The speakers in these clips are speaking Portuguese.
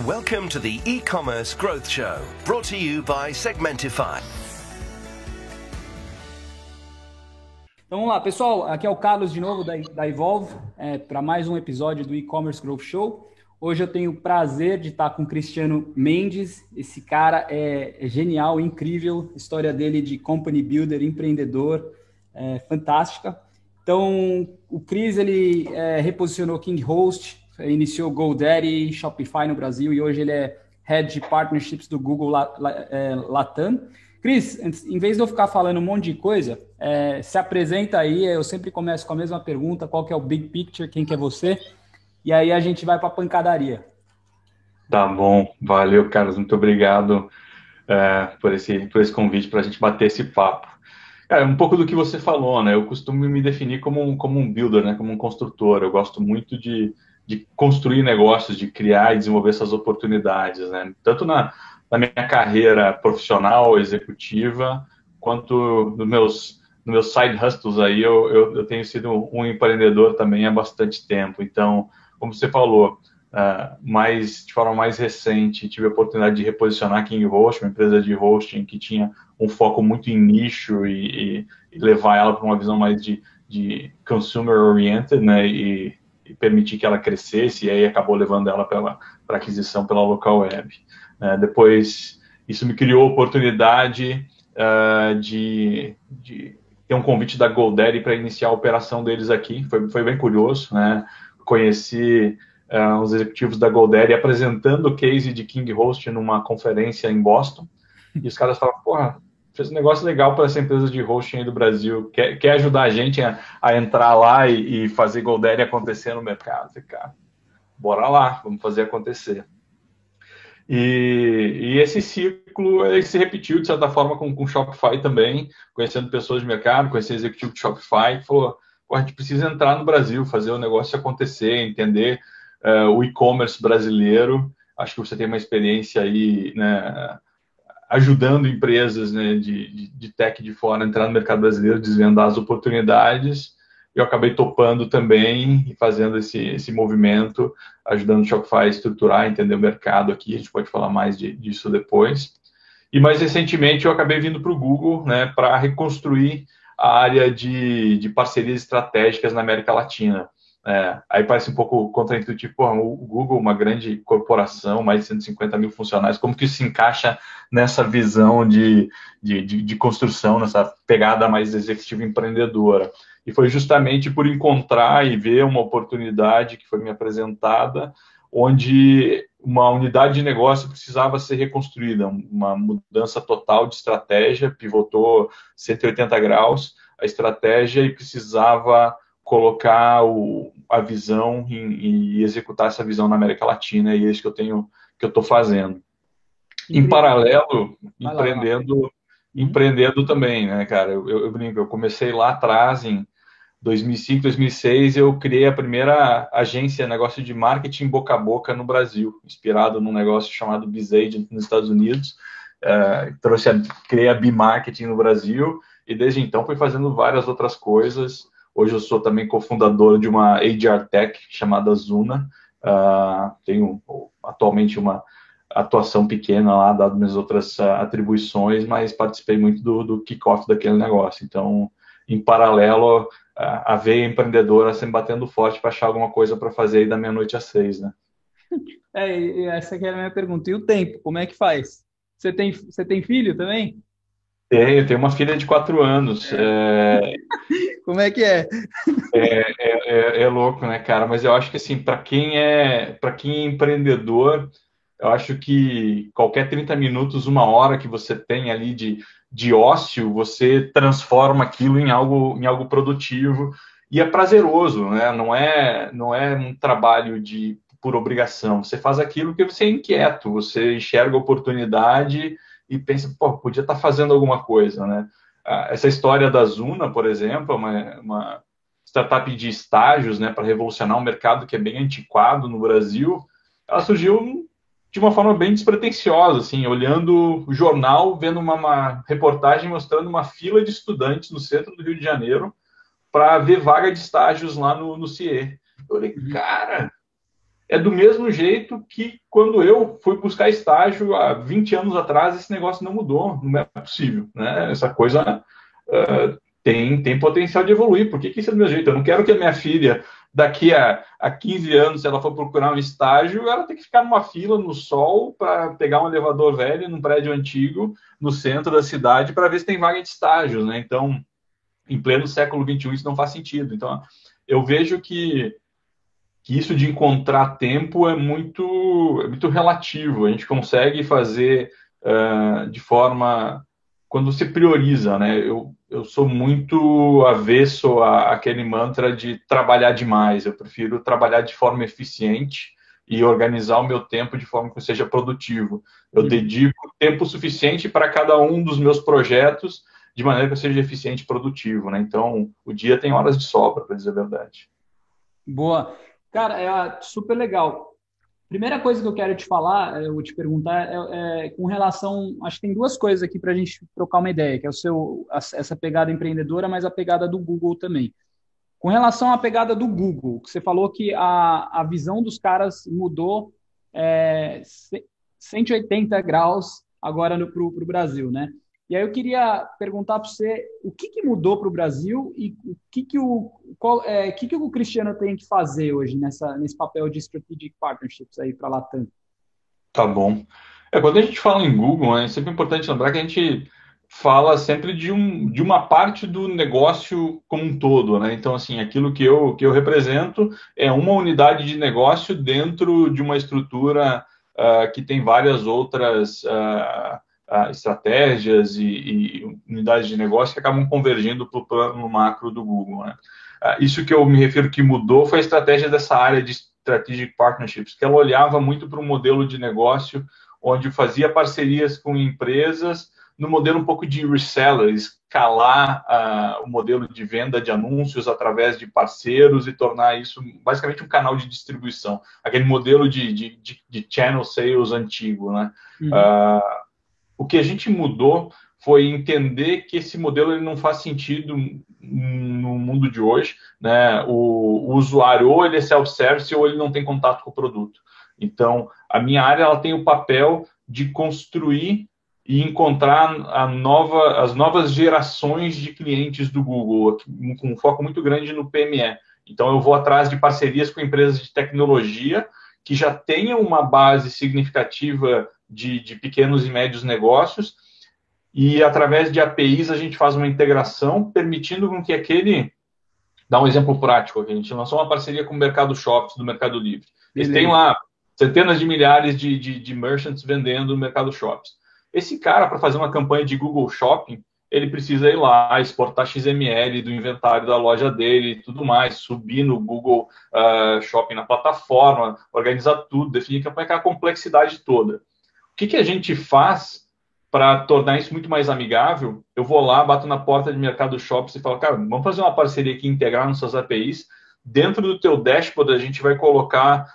Welcome to the E-Commerce Growth Show, brought to you by Segmentify. Então vamos lá, pessoal, aqui é o Carlos de novo da Evolve, para mais um episódio do E-Commerce Growth Show. Hoje eu tenho o prazer de estar com o Cristiano Mendes. Esse cara é genial, incrível, a história dele de company builder, empreendedor, fantástica. Então o Cris, ele reposicionou KingHost, iniciou GoDaddy, Shopify no Brasil e hoje ele é Head de Partnerships do Google Latam. Cris, em vez de eu ficar falando um monte de coisa, se apresenta aí, eu sempre começo com a mesma pergunta, qual que é o big picture, quem que é você? E aí a gente vai para a pancadaria. Tá bom, valeu, Carlos, muito obrigado por esse convite para a gente bater esse papo. Cara, um pouco do que você falou, né? Eu costumo me definir como um builder, né? Como um construtor. Eu gosto muito de construir negócios, de criar e desenvolver essas oportunidades, né? Tanto na minha carreira profissional, executiva, quanto nos meus side hustles aí, eu tenho sido um empreendedor também há bastante tempo. Então, como você falou, de forma mais recente, tive a oportunidade de reposicionar a KingHost, uma empresa de hosting que tinha um foco muito em nicho e levar ela para uma visão mais de consumer-oriented, né? E permitir que ela crescesse, e aí acabou levando ela para aquisição pela local web. Depois, isso me criou a oportunidade de ter um convite da GoDaddy para iniciar a operação deles aqui. Foi bem curioso, né? Conheci os executivos da GoDaddy apresentando o case de KingHost numa conferência em Boston, e os caras falaram, porra, fez um negócio legal para essa empresa de hosting aí do Brasil, quer ajudar a gente a entrar lá e fazer GoDaddy acontecer no mercado? Cara, bora lá, vamos fazer acontecer. E esse ciclo ele se repetiu, de certa forma, com Shopify também, conhecendo pessoas de mercado, conhecendo executivo de Shopify, que falou, a gente precisa entrar no Brasil, fazer o negócio acontecer, entender o e-commerce brasileiro. Acho que você tem uma experiência aí, né, ajudando empresas, né, de tech de fora a entrar no mercado brasileiro, desvendar as oportunidades. Eu acabei topando também e fazendo esse movimento, ajudando o Shopify a estruturar, entender o mercado aqui. A gente pode falar mais disso depois. E mais recentemente eu acabei vindo para o Google, né, para reconstruir a área de parcerias estratégicas na América Latina. Aí parece um pouco contraintuitivo, o Google, uma grande corporação, mais de 150 mil funcionários, como que isso se encaixa nessa visão de construção, nessa pegada mais executiva empreendedora? E foi justamente por encontrar e ver uma oportunidade que foi me apresentada, onde uma unidade de negócio precisava ser reconstruída, uma mudança total de estratégia, pivotou 180 graus a estratégia e precisava colocar a visão e executar essa visão na América Latina, e é isso que eu estou fazendo. Em paralelo, empreendendo também, né, cara? Eu brinco, eu comecei lá atrás, em 2005, 2006, eu criei a primeira agência, negócio de marketing boca a boca no Brasil, inspirado num negócio chamado BizAgent nos Estados Unidos. Criei a B-Marketing no Brasil, e desde então fui fazendo várias outras coisas. Hoje eu sou também cofundador de uma HR Tech chamada Zuna. Tenho atualmente uma atuação pequena lá, dado minhas outras atribuições, mas participei muito do kick-off daquele negócio. Então, em paralelo, a veia empreendedora sempre batendo forte para achar alguma coisa para fazer aí da meia-noite às 6, né? Essa que era a minha pergunta. E o tempo, como é que faz? Você tem filho também? Eu tenho uma filha de 4 anos. Como é que é? É louco, né, cara? Mas eu acho que, assim, para quem é empreendedor, eu acho que qualquer 30 minutos, 1 hora que você tem ali de ócio, você transforma aquilo em algo produtivo e é prazeroso, né? Não é um trabalho por obrigação. Você faz aquilo porque você é inquieto, você enxerga a oportunidade e pensa, podia estar fazendo alguma coisa, né? Essa história da Zuna, por exemplo, é uma startup de estágios, né, para revolucionar um mercado que é bem antiquado no Brasil. Ela surgiu de uma forma bem despretensiosa, assim, olhando o jornal, vendo uma reportagem mostrando uma fila de estudantes no centro do Rio de Janeiro para ver vaga de estágios lá no CIE. Eu falei, cara, é do mesmo jeito que quando eu fui buscar estágio há 20 anos atrás, esse negócio não mudou, não é possível, né? Essa coisa tem potencial de evoluir. Por que isso é do meu jeito? Eu não quero que a minha filha, daqui a 15 anos, se ela for procurar um estágio, ela tem que ficar numa fila no sol para pegar um elevador velho num prédio antigo no centro da cidade para ver se tem vaga de estágios, né? Então, em pleno século XXI, isso não faz sentido. Então, eu vejo que isso de encontrar tempo é muito relativo. A gente consegue fazer de forma... Quando se prioriza, né? Eu sou muito avesso àquele mantra de trabalhar demais. Eu prefiro trabalhar de forma eficiente e organizar o meu tempo de forma que eu seja produtivo. Eu dedico tempo suficiente para cada um dos meus projetos de maneira que eu seja eficiente e produtivo, né? Então, o dia tem horas de sobra, para dizer a verdade. Boa. Cara, super legal. Primeira coisa que eu quero te falar, eu vou te perguntar, com relação. Acho que tem duas coisas aqui para a gente trocar uma ideia, que é essa pegada empreendedora, mas a pegada do Google também. Com relação à pegada do Google, que você falou que a visão dos caras mudou 180 graus agora para o Brasil, né? E aí eu queria perguntar para você o que mudou para o Brasil e o que o Cristiano tem que fazer hoje nesse papel de Strategic Partnerships aí para a Latam. Tá bom. Quando a gente fala em Google, é sempre importante lembrar que a gente fala sempre de uma parte do negócio como um todo, né? Então, assim, aquilo que eu represento é uma unidade de negócio dentro de uma estrutura que tem várias outras estratégias e unidades de negócio que acabam convergindo para o plano macro do Google, né? Isso que eu me refiro que mudou foi a estratégia dessa área de Strategic Partnerships, que ela olhava muito para um modelo de negócio onde fazia parcerias com empresas no modelo um pouco de reseller, escalar o modelo de venda de anúncios através de parceiros e tornar isso basicamente um canal de distribuição, aquele modelo de channel sales antigo, né? O que a gente mudou foi entender que esse modelo ele não faz sentido no mundo de hoje, né? O usuário ou ele é self-service ou ele não tem contato com o produto. Então, a minha área ela tem o papel de construir e encontrar as novas gerações de clientes do Google, com um foco muito grande no PME. Então, eu vou atrás de parcerias com empresas de tecnologia que já tenham uma base significativa de pequenos e médios negócios, e através de APIs a gente faz uma integração, permitindo com que Dá um exemplo prático aqui. A gente lançou uma parceria com o Mercado Shops, do Mercado Livre. Eles têm lá centenas de milhares de merchants vendendo no Mercado Shops. Esse cara, para fazer uma campanha de Google Shopping, ele precisa ir lá, exportar XML do inventário da loja dele e tudo mais, subir no Google Shopping na plataforma, organizar tudo, definir campanha, aquela complexidade toda. O que a gente faz para tornar isso muito mais amigável? Eu vou lá, bato na porta de Mercado Shops e falo, cara, vamos fazer uma parceria aqui, integrar nossas APIs. Dentro do teu dashboard, a gente vai colocar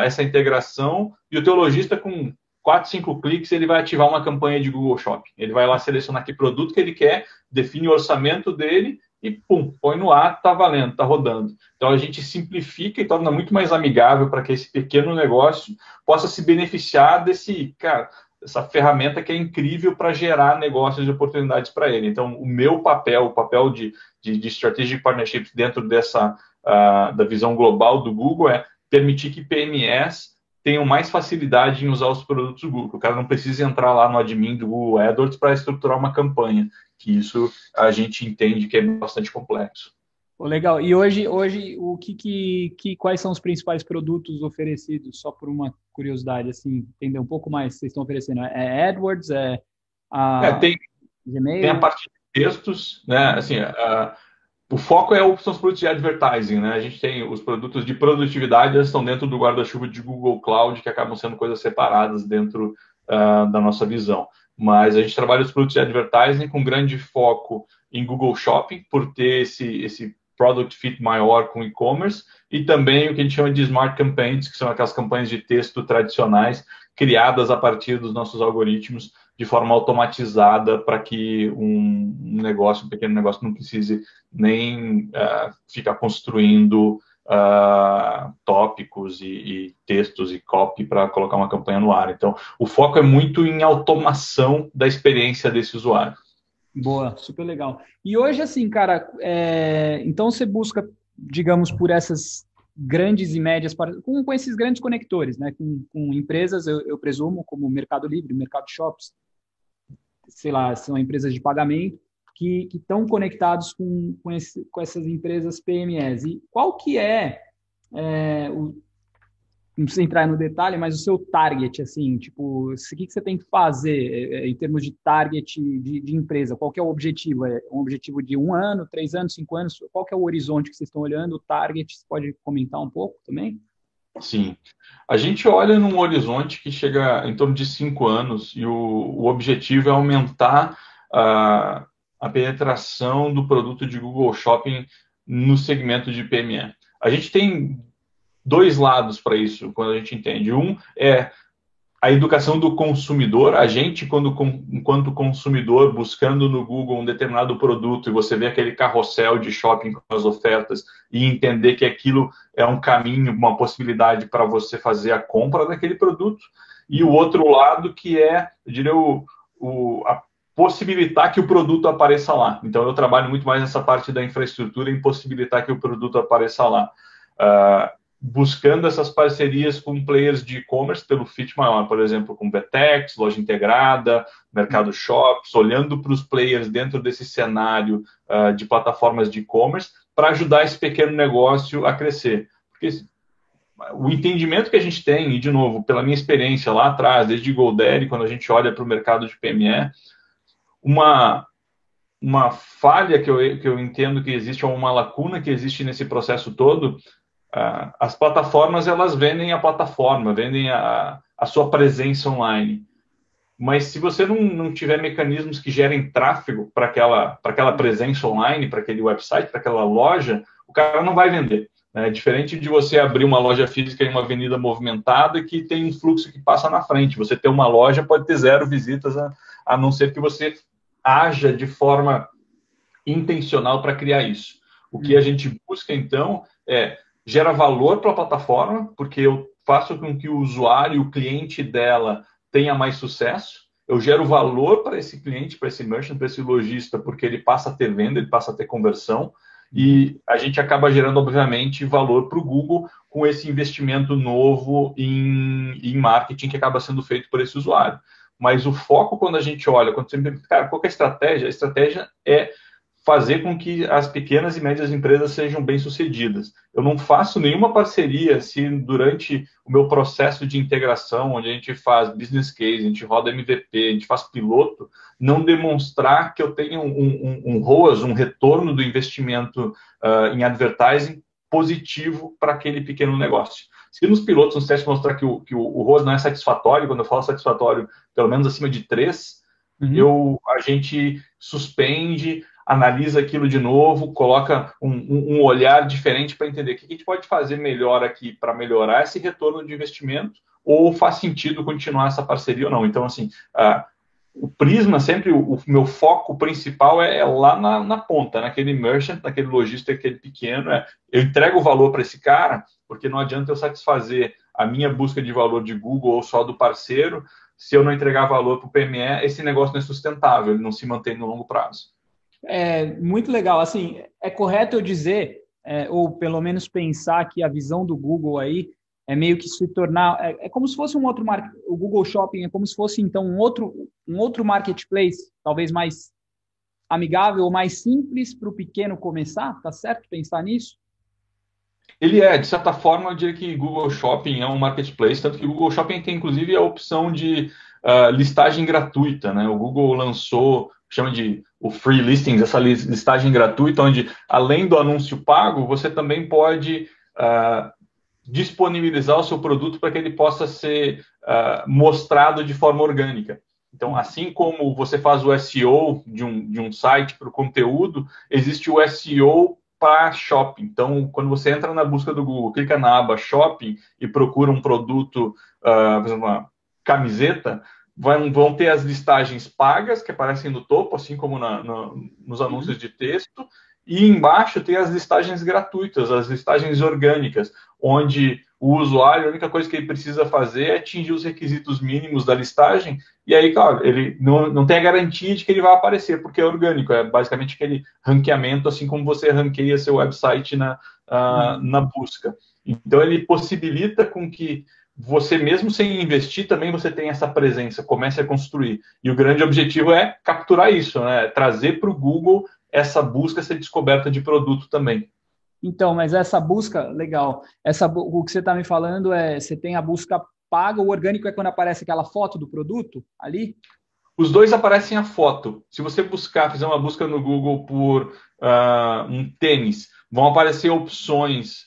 essa integração e o teu lojista, com 4, 5 cliques, ele vai ativar uma campanha de Google Shopping. Ele vai lá selecionar que produto que ele quer, define o orçamento dele e, pum, põe no ar, tá valendo, tá rodando. Então, a gente simplifica e torna muito mais amigável para que esse pequeno negócio possa se beneficiar dessa ferramenta que é incrível para gerar negócios e oportunidades para ele. Então, o meu papel, o papel de Strategic Partnerships dentro da visão global do Google é permitir que PMEs tenham mais facilidade em usar os produtos do Google. O cara não precisa entrar lá no admin do Google AdWords para estruturar uma campanha, que isso a gente entende que é bastante complexo. Legal. E hoje quais são os principais produtos oferecidos? Só por uma curiosidade, assim, entender um pouco mais o que vocês estão oferecendo. É AdWords? Gmail? Tem a parte de textos, né? Assim, o foco são os produtos de advertising, né? A gente tem os produtos de produtividade, eles estão dentro do guarda-chuva de Google Cloud, que acabam sendo coisas separadas dentro da nossa visão. Mas a gente trabalha os produtos de advertising com grande foco em Google Shopping, por ter esse product fit maior com e-commerce, e também o que a gente chama de Smart Campaigns, que são aquelas campanhas de texto tradicionais, criadas a partir dos nossos algoritmos, de forma automatizada, para que um pequeno negócio, não precise nem ficar construindo tópicos e textos e copy para colocar uma campanha no ar. Então, o foco é muito em automação da experiência desse usuário. Boa, super legal. E hoje, assim, cara, então você busca, digamos, por essas grandes e médias, com esses grandes conectores, né? Com empresas, eu presumo, como o Mercado Livre, Mercado Shops, sei lá, são empresas de pagamento, que estão conectados com essas empresas PMEs. E qual que não precisa entrar no detalhe, mas o seu target, assim, tipo, o que você tem que fazer em termos de target de empresa? Qual que é o objetivo? É um objetivo de 1 ano, 3 anos, 5 anos? Qual que é o horizonte que vocês estão olhando? O target, você pode comentar um pouco também? Sim. A gente olha num horizonte que chega em torno de 5 anos e o objetivo é aumentar a penetração do produto de Google Shopping no segmento de PME. A gente tem dois lados para isso, quando a gente entende. Um é a educação do consumidor, a gente, enquanto consumidor, buscando no Google um determinado produto e você vê aquele carrossel de shopping com as ofertas e entender que aquilo é um caminho, uma possibilidade para você fazer a compra daquele produto. E o outro lado que é, eu diria, a possibilitar que o produto apareça lá. Então, eu trabalho muito mais nessa parte da infraestrutura em possibilitar que o produto apareça lá. Buscando essas parcerias com players de e-commerce pelo fit maior, por exemplo, com Betex, Loja Integrada, Mercado Shops, olhando para os players dentro desse cenário de plataformas de e-commerce para ajudar esse pequeno negócio a crescer. Porque o entendimento que a gente tem, e de novo, pela minha experiência lá atrás, desde GoDaddy, quando a gente olha para o mercado de PME, uma falha que eu entendo que existe, ou uma lacuna que existe nesse processo todo. As plataformas, elas vendem a plataforma, vendem a sua presença online. Mas se você não tiver mecanismos que gerem tráfego para aquela presença online, para aquele website, para aquela loja, o cara não vai vender. É diferente de você abrir uma loja física em uma avenida movimentada que tem um fluxo que passa na frente. Você ter uma loja pode ter 0 visitas, a não ser que você haja de forma intencional para criar isso. O que a gente busca, então, gera valor para a plataforma, porque eu faço com que o usuário, o cliente dela, tenha mais sucesso. Eu gero valor para esse cliente, para esse merchant, para esse lojista, porque ele passa a ter venda, ele passa a ter conversão. E a gente acaba gerando, obviamente, valor para o Google com esse investimento novo em marketing que acaba sendo feito por esse usuário. Mas o foco, quando a gente olha, quando você me pergunta, cara, qual que é a estratégia? A estratégia é fazer com que as pequenas e médias empresas sejam bem-sucedidas. Eu não faço nenhuma parceria se durante o meu processo de integração, onde a gente faz business case, a gente roda MVP, a gente faz piloto, não demonstrar que eu tenho um ROAS, um retorno do investimento em advertising positivo para aquele pequeno negócio. Se nos pilotos, nos testes, mostrar que o ROAS não é satisfatório, quando eu falo satisfatório, pelo menos acima de 3, a gente suspende, analisa aquilo de novo, coloca um olhar diferente para entender o que a gente pode fazer melhor aqui para melhorar esse retorno de investimento, ou faz sentido continuar essa parceria ou não. Então, assim, o prisma, sempre o meu foco principal é lá na ponta, naquele merchant, naquele lojista, aquele pequeno. Eu entrego o valor para esse cara, porque não adianta eu satisfazer a minha busca de valor de Google ou só do parceiro, se eu não entregar valor para o PME, esse negócio não é sustentável, ele não se mantém no longo prazo. Muito legal. Assim, é correto eu dizer, ou pelo menos pensar que a visão do Google aí é meio que se tornar... É como se fosse um outro... O Google Shopping é como se fosse, então, um outro marketplace, talvez mais amigável ou mais simples para o pequeno começar? Tá certo pensar nisso? Ele de certa forma, eu diria que Google Shopping é um marketplace, tanto que o Google Shopping tem, inclusive, a opção de listagem gratuita, né? O Google lançou, chama de o Free Listings, essa listagem gratuita, onde, além do anúncio pago, você também pode disponibilizar o seu produto para que ele possa ser mostrado de forma orgânica. Então, assim como você faz o SEO de um site para o conteúdo, existe o SEO para shopping. Então, quando você entra na busca do Google, clica na aba shopping e procura um produto, por exemplo, uma camiseta, vão ter as listagens pagas, que aparecem no topo, assim como nos anúncios de texto, E embaixo tem as listagens gratuitas, as listagens orgânicas, onde o usuário, a única coisa que ele precisa fazer é atingir os requisitos mínimos da listagem, e aí, claro, ele não tem a garantia de que ele vai aparecer, porque é orgânico, é basicamente aquele ranqueamento, assim como você ranqueia seu website na busca. Então, ele possibilita com que você, mesmo sem investir, também você tem essa presença, comece a construir. E o grande objetivo é capturar isso, né? Trazer para o Google essa busca, essa descoberta de produto também. Então, mas essa busca, legal. O que você está me falando é, você tem a busca paga, o orgânico é quando aparece aquela foto do produto ali? Os dois aparecem a foto. Se você buscar, fizer uma busca no Google por um tênis, vão aparecer opções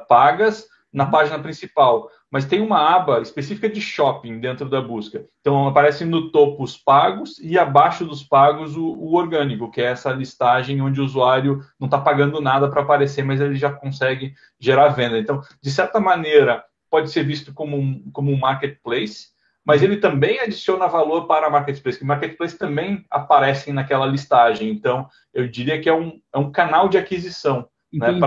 pagas na página principal. Mas tem uma aba específica de shopping dentro da busca. Então, aparece no topo os pagos e abaixo dos pagos o orgânico, que é essa listagem onde o usuário não está pagando nada para aparecer, mas ele já consegue gerar venda. Então, de certa maneira, pode ser visto como um marketplace, mas ele também adiciona valor para a Marketplace, que Marketplace também aparecem naquela listagem. Então, eu diria que é um canal de aquisição, né,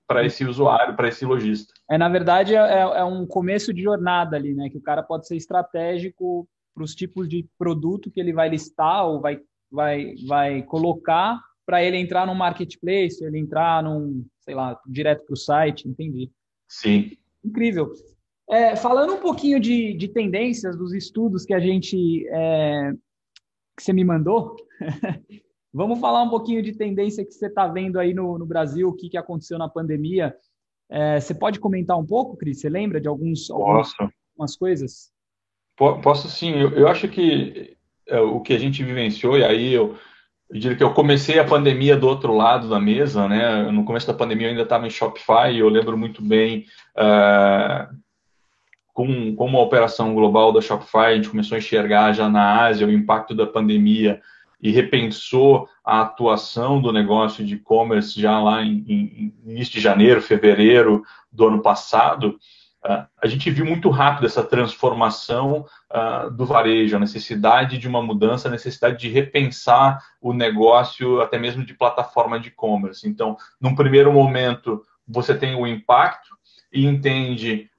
para esse usuário, para esse lojista. Na verdade, é um começo de jornada ali, né? Que o cara pode ser estratégico para os tipos de produto que ele vai listar ou vai colocar para ele entrar num marketplace, ele entrar sei lá, direto para o site, entendi. Sim. Incrível. Falando um pouquinho de tendências dos estudos que que você me mandou, vamos falar um pouquinho de tendência que você está vendo aí no Brasil, o que aconteceu na pandemia. Você pode comentar um pouco, Cris? Você lembra de algumas coisas? Posso sim. Eu acho que o que a gente vivenciou, e aí eu diria que eu comecei a pandemia do outro lado da mesa, né? No começo da pandemia eu ainda estava em Shopify, e eu lembro muito bem como a operação global da Shopify, a gente começou a enxergar já na Ásia o impacto da pandemia e repensou a atuação do negócio de e-commerce já lá em início de janeiro, fevereiro do ano passado. A gente viu muito rápido essa transformação do varejo, a necessidade de uma mudança, a necessidade de repensar o negócio, até mesmo de plataforma de e-commerce. Então, num primeiro momento, você tem o impacto e entende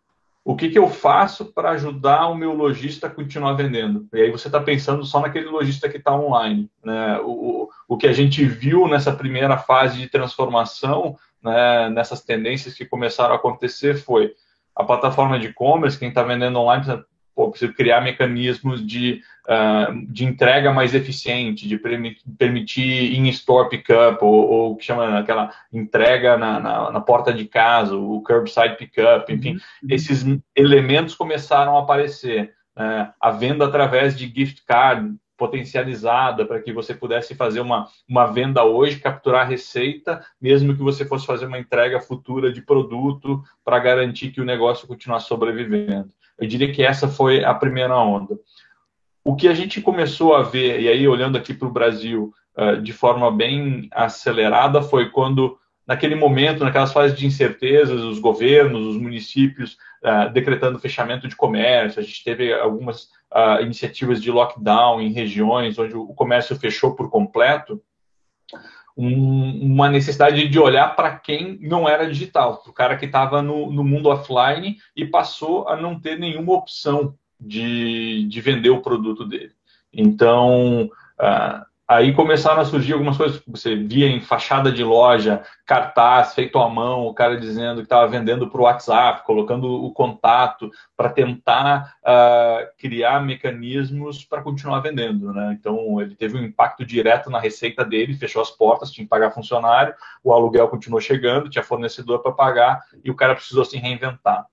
o que eu faço para ajudar o meu lojista a continuar vendendo. E aí você está pensando só naquele lojista que está online, né? O que a gente viu nessa primeira fase de transformação, né, nessas tendências que começaram a acontecer, foi a plataforma de e-commerce, quem está vendendo online, precisa criar mecanismos de entrega mais eficiente, de permitir in-store pickup, ou que chama aquela entrega na porta de casa, o curbside pickup, enfim, esses elementos começaram a aparecer. A venda através de gift card potencializada, para que você pudesse fazer uma venda hoje, capturar receita, mesmo que você fosse fazer uma entrega futura de produto para garantir que o negócio continuasse sobrevivendo. Eu diria que essa foi a primeira onda. O que a gente começou a ver, e aí olhando aqui para o Brasil de forma bem acelerada, foi quando, naquele momento, naquelas fases de incertezas, os governos, os municípios decretando fechamento de comércio, a gente teve algumas iniciativas de lockdown em regiões onde o comércio fechou por completo, uma necessidade de olhar para quem não era digital, para o cara que estava no mundo offline e passou a não ter nenhuma opção de vender o produto dele. Então, aí começaram a surgir algumas coisas que você via em fachada de loja, cartaz feito à mão, o cara dizendo que estava vendendo para o WhatsApp, colocando o contato para tentar criar mecanismos para continuar vendendo, né? Então, ele teve um impacto direto na receita dele, fechou as portas, tinha que pagar funcionário, o aluguel continuou chegando, tinha fornecedor para pagar e o cara precisou se reinventar.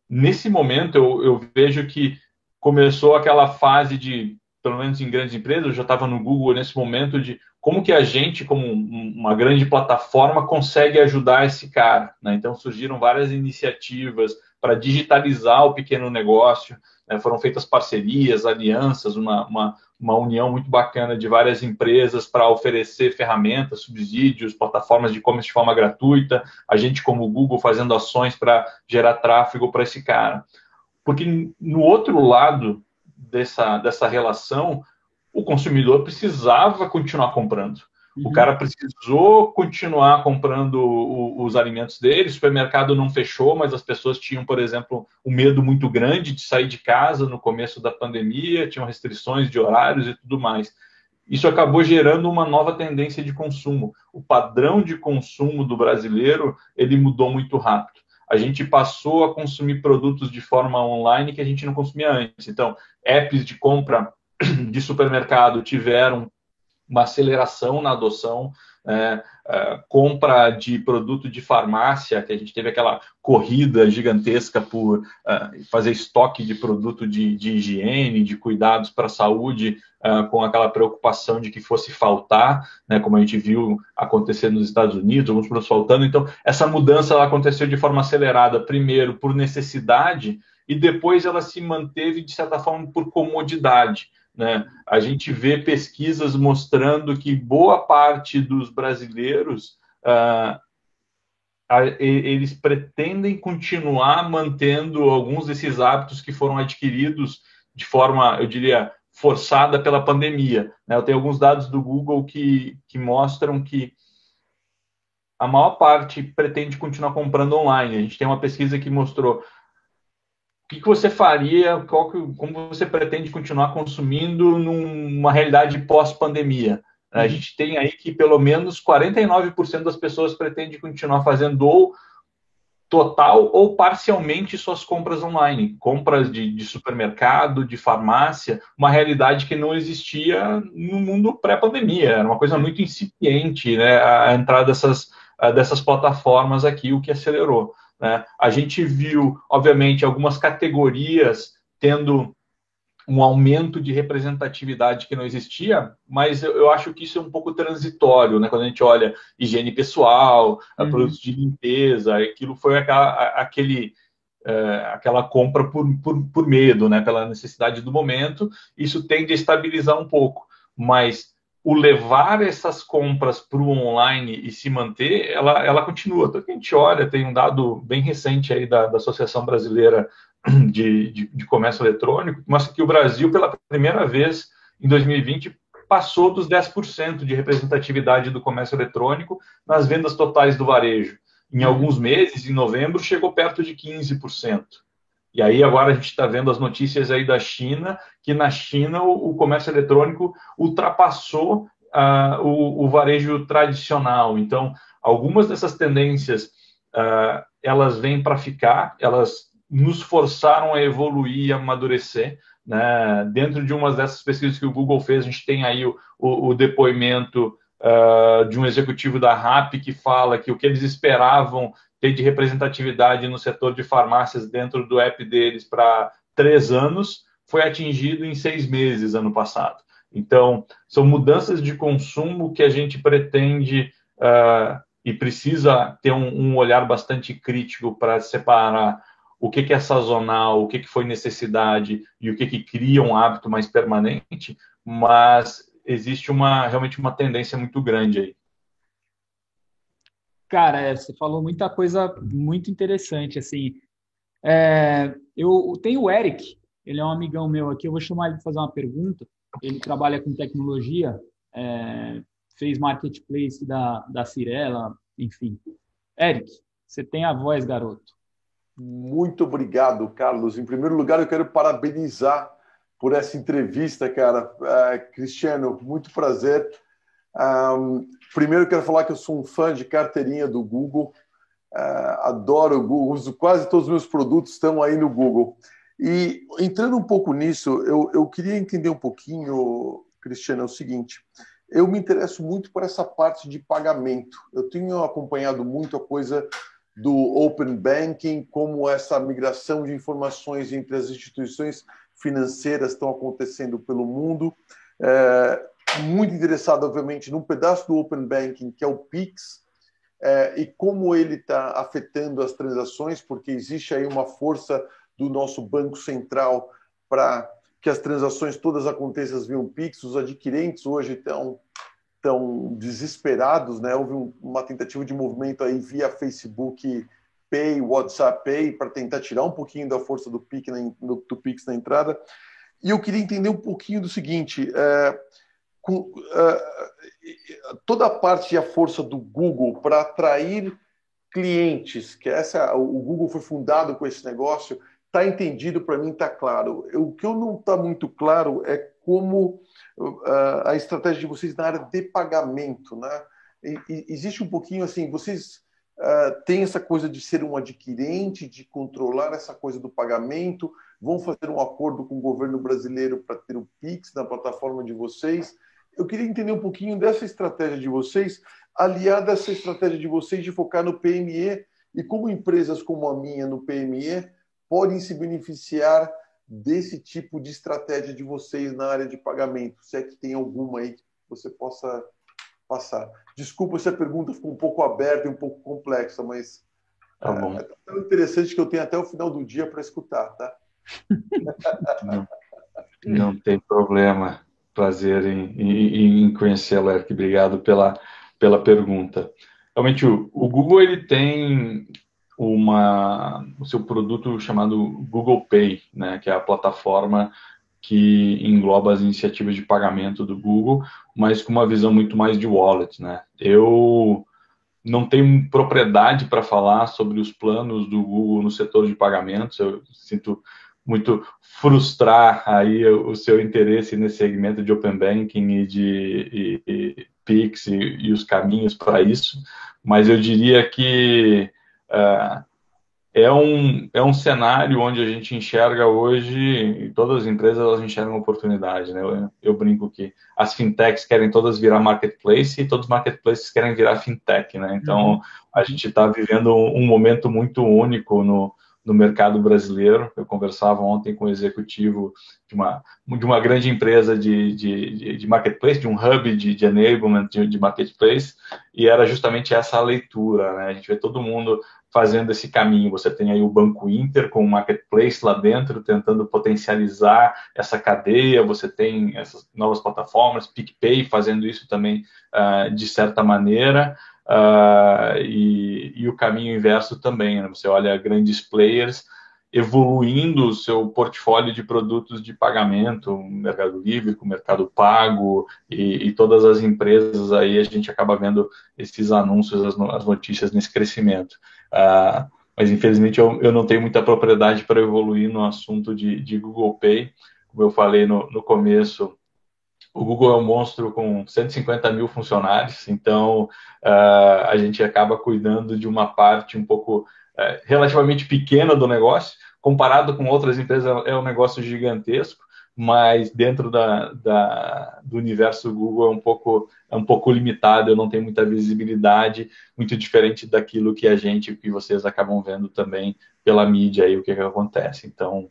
Nesse momento, eu vejo que começou aquela fase de, pelo menos em grandes empresas, eu já estava no Google nesse momento, de como que a gente, como uma grande plataforma, consegue ajudar esse cara, né? Então, surgiram várias iniciativas para digitalizar o pequeno negócio, né? Foram feitas parcerias, alianças, uma união muito bacana de várias empresas para oferecer ferramentas, subsídios, plataformas de e-commerce de forma gratuita, a gente como o Google fazendo ações para gerar tráfego para esse cara. Porque no outro lado dessa relação, o consumidor precisava continuar comprando. O cara precisou continuar comprando os alimentos dele, o supermercado não fechou, mas as pessoas tinham, por exemplo, um medo muito grande de sair de casa no começo da pandemia, tinham restrições de horários e tudo mais. Isso acabou gerando uma nova tendência de consumo. O padrão de consumo do brasileiro, ele mudou muito rápido. A gente passou a consumir produtos de forma online que a gente não consumia antes. Então, apps de compra de supermercado tiveram uma aceleração na adoção, compra de produto de farmácia, que a gente teve aquela corrida gigantesca por fazer estoque de produto de higiene, de cuidados para a saúde, com aquela preocupação de que fosse faltar, né, como a gente viu acontecer nos Estados Unidos, alguns produtos faltando. Então, essa mudança ela aconteceu de forma acelerada, primeiro por necessidade, e depois ela se manteve, de certa forma, por comodidade. Né? A gente vê pesquisas mostrando que boa parte dos brasileiros eles pretendem continuar mantendo alguns desses hábitos que foram adquiridos de forma, eu diria, forçada pela pandemia. Né? Eu tenho alguns dados do Google que mostram que a maior parte pretende continuar comprando online. A gente tem uma pesquisa que mostrou o que você faria, como você pretende continuar consumindo numa realidade pós-pandemia. A gente tem aí que pelo menos 49% das pessoas pretende continuar fazendo ou total ou parcialmente suas compras online, compras de supermercado, de farmácia, uma realidade que não existia no mundo pré-pandemia, era uma coisa muito incipiente, né, a entrada dessas plataformas aqui, o que acelerou. Né? A gente viu, obviamente, algumas categorias tendo um aumento de representatividade que não existia, mas eu acho que isso é um pouco transitório, né? Quando a gente olha higiene pessoal, produtos de limpeza, aquilo foi aquela compra por medo, né? Pela necessidade do momento, isso tende a estabilizar um pouco, mas o levar essas compras para o online e se manter, ela continua. Então, a gente olha, tem um dado bem recente aí da Associação Brasileira de Comércio Eletrônico, que mostra que o Brasil, pela primeira vez em 2020, passou dos 10% de representatividade do comércio eletrônico nas vendas totais do varejo. Em alguns meses, em novembro, chegou perto de 15%. E aí agora a gente está vendo as notícias aí da China, que na China o comércio eletrônico ultrapassou o varejo tradicional. Então, algumas dessas tendências, elas vêm para ficar, elas nos forçaram a evoluir e amadurecer. Né? Dentro de uma dessas pesquisas que o Google fez, a gente tem aí o depoimento de um executivo da RAP que fala que o que eles esperavam ter de representatividade no setor de farmácias dentro do app deles para 3 anos, foi atingido em 6 meses ano passado. Então, são mudanças de consumo que a gente pretende e precisa ter um olhar bastante crítico para separar o que é sazonal, o que foi necessidade e o que cria um hábito mais permanente, mas existe realmente uma tendência muito grande aí. Cara, você falou muita coisa muito interessante, assim. Eu tenho o Eric, ele é um amigão meu aqui, eu vou chamar ele para fazer uma pergunta. Ele trabalha com tecnologia, fez marketplace da Cirela, enfim. Eric, você tem a voz, garoto. Muito obrigado, Carlos. Em primeiro lugar, eu quero parabenizar por essa entrevista, cara. Cristiano, muito prazer. Primeiro, eu quero falar que eu sou um fã de carteirinha do Google. Adoro o Google. Uso quase todos os meus produtos estão aí no Google. E entrando um pouco nisso, eu queria entender um pouquinho, Cristiano, é o seguinte. Eu me interesso muito por essa parte de pagamento. Eu tenho acompanhado muito a coisa do Open Banking, como essa migração de informações entre as instituições financeiras estão acontecendo pelo mundo. Muito interessado, obviamente, num pedaço do Open Banking, que é o Pix, e como ele está afetando as transações, porque existe aí uma força do nosso Banco Central para que as transações todas aconteçam via Pix. Os adquirentes hoje estão desesperados, né? Houve uma tentativa de movimento aí via Facebook Pay, WhatsApp Pay, para tentar tirar um pouquinho da força do Pix na entrada. E eu queria entender um pouquinho do seguinte, toda a parte e a força do Google para atrair clientes, que o Google foi fundado com esse negócio, está entendido para mim, está claro. O que eu não está muito claro é como a estratégia de vocês na área de pagamento, né? Existe um pouquinho assim, vocês têm essa coisa de ser um adquirente, de controlar essa coisa do pagamento, vão fazer um acordo com o governo brasileiro para ter o Pix na plataforma de vocês. Eu queria entender um pouquinho dessa estratégia de vocês, aliada a essa estratégia de vocês de focar no PME e como empresas como a minha no PME podem se beneficiar desse tipo de estratégia de vocês na área de pagamento, se é que tem alguma aí que você possa passar. Desculpa se a pergunta ficou um pouco aberta e um pouco complexa, mas é tão interessante que eu tenho até o final do dia para escutar, tá? Não tem problema. Prazer em conhecê-lo, Eric. Obrigado pela pergunta. Realmente, o Google ele tem o seu produto chamado Google Pay, né, que é a plataforma que engloba as iniciativas de pagamento do Google, mas com uma visão muito mais de wallet, né? Eu não tenho propriedade para falar sobre os planos do Google no setor de pagamentos. Eu sinto muito frustrar aí o seu interesse nesse segmento de Open Banking e de Pix e os caminhos para isso, mas eu diria que é um cenário onde a gente enxerga hoje, e todas as empresas elas enxergam oportunidade, né? Eu brinco que as fintechs querem todas virar marketplace e todos os marketplaces querem virar fintech, né? Então, a gente está vivendo um momento muito único no mercado brasileiro. Eu conversava ontem com o executivo de uma grande empresa de marketplace, de um hub de enablement de marketplace, e era justamente essa a leitura, né? A gente vê todo mundo fazendo esse caminho. Você tem aí o Banco Inter com o marketplace lá dentro, tentando potencializar essa cadeia. Você tem essas novas plataformas, PicPay fazendo isso também de certa maneira. E o caminho inverso também, né? Você olha grandes players evoluindo o seu portfólio de produtos de pagamento, o Mercado Livre, com o Mercado Pago e todas as empresas aí, a gente acaba vendo esses anúncios, as notícias nesse crescimento. Mas infelizmente eu não tenho muita propriedade para evoluir no assunto de Google Pay. Como eu falei no começo, o Google é um monstro com 150 mil funcionários, então a gente acaba cuidando de uma parte um pouco relativamente pequena do negócio. Comparado com outras empresas, é um negócio gigantesco, mas dentro do universo Google é um pouco limitado. Eu não tenho muita visibilidade, muito diferente daquilo que que vocês acabam vendo também pela mídia aí, o que acontece. Então,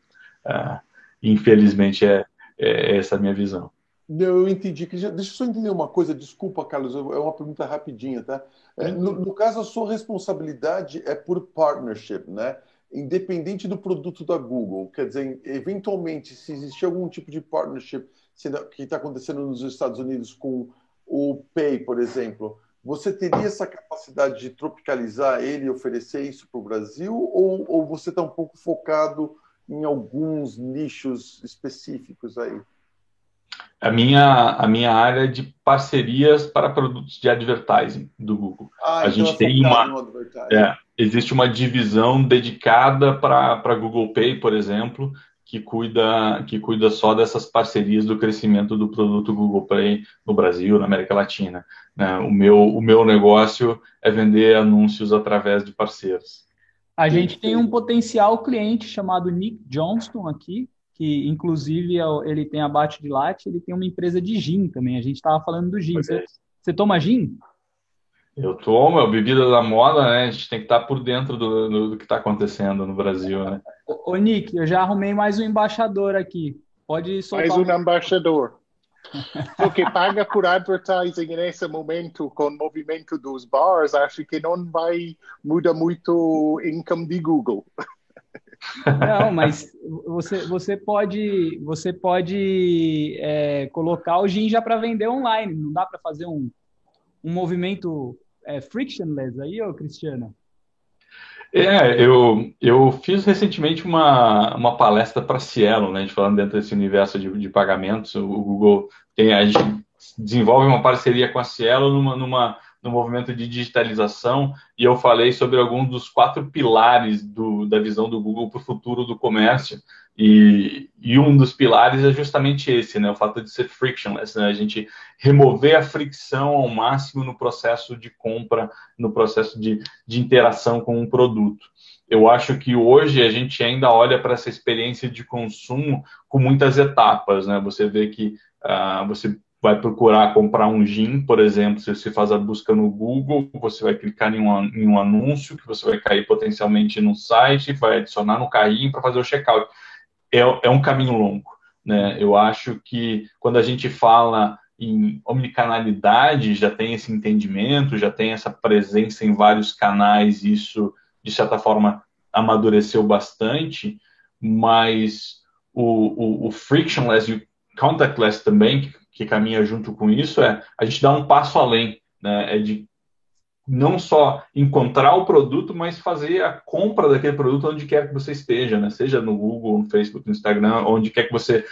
infelizmente, é essa a minha visão. Eu entendi. Deixa eu só entender uma coisa, desculpa, Carlos, é uma pergunta rapidinha, tá? No caso, a sua responsabilidade é por partnership, né? Independente do produto da Google. Quer dizer, eventualmente, se existir algum tipo de partnership que está acontecendo nos Estados Unidos com o Pay, por exemplo, você teria essa capacidade de tropicalizar ele e oferecer isso para o Brasil? Ou você está um pouco focado em alguns nichos específicos aí? A minha área de parcerias para produtos de advertising do Google. A gente tem existe uma divisão dedicada para Google Pay, por exemplo, que cuida só dessas parcerias do crescimento do produto Google Pay no Brasil, na América Latina, né? O meu negócio é vender anúncios através de parceiros. A gente tem um potencial cliente chamado Nick Johnston aqui, que inclusive ele tem abate de latte, ele tem uma empresa de gin também. A gente estava falando do gin. Você toma gin? Eu tomo, é bebida da moda, né? A gente tem que estar por dentro do que está acontecendo no Brasil, né? Ô, Nick, eu já arrumei mais um embaixador aqui. Pode soltar. Mais um embaixador. Porque paga por advertising nesse momento, com o movimento dos bars, acho que não vai mudar muito o income de Google. Não, mas você pode colocar o gin já para vender online. Não dá para fazer um movimento frictionless aí, ô Cristiano? Eu fiz recentemente uma palestra para Cielo, né? A gente falando dentro desse universo de pagamentos. O Google a gente desenvolve uma parceria com a Cielo no movimento de digitalização, e eu falei sobre alguns dos 4 pilares da visão do Google para o futuro do comércio, e um dos pilares é justamente esse, né, o fato de ser frictionless, né, a gente remover a fricção ao máximo no processo de compra, no processo de interação com um produto. Eu acho que hoje a gente ainda olha para essa experiência de consumo com muitas etapas, né? Você vê que você vai procurar comprar um gin, por exemplo, se você faz a busca no Google, você vai clicar em um anúncio, que você vai cair potencialmente no site, vai adicionar no carrinho para fazer o checkout. É um caminho longo, né? Eu acho que quando a gente fala em omnicanalidade, já tem esse entendimento, já tem essa presença em vários canais, isso, de certa forma, amadureceu bastante, mas o frictionless e o contactless também, que caminha junto com isso, a gente dá um passo além, né? É de não só encontrar o produto, mas fazer a compra daquele produto onde quer que você esteja, né? Seja no Google, no Facebook, no Instagram, onde quer que você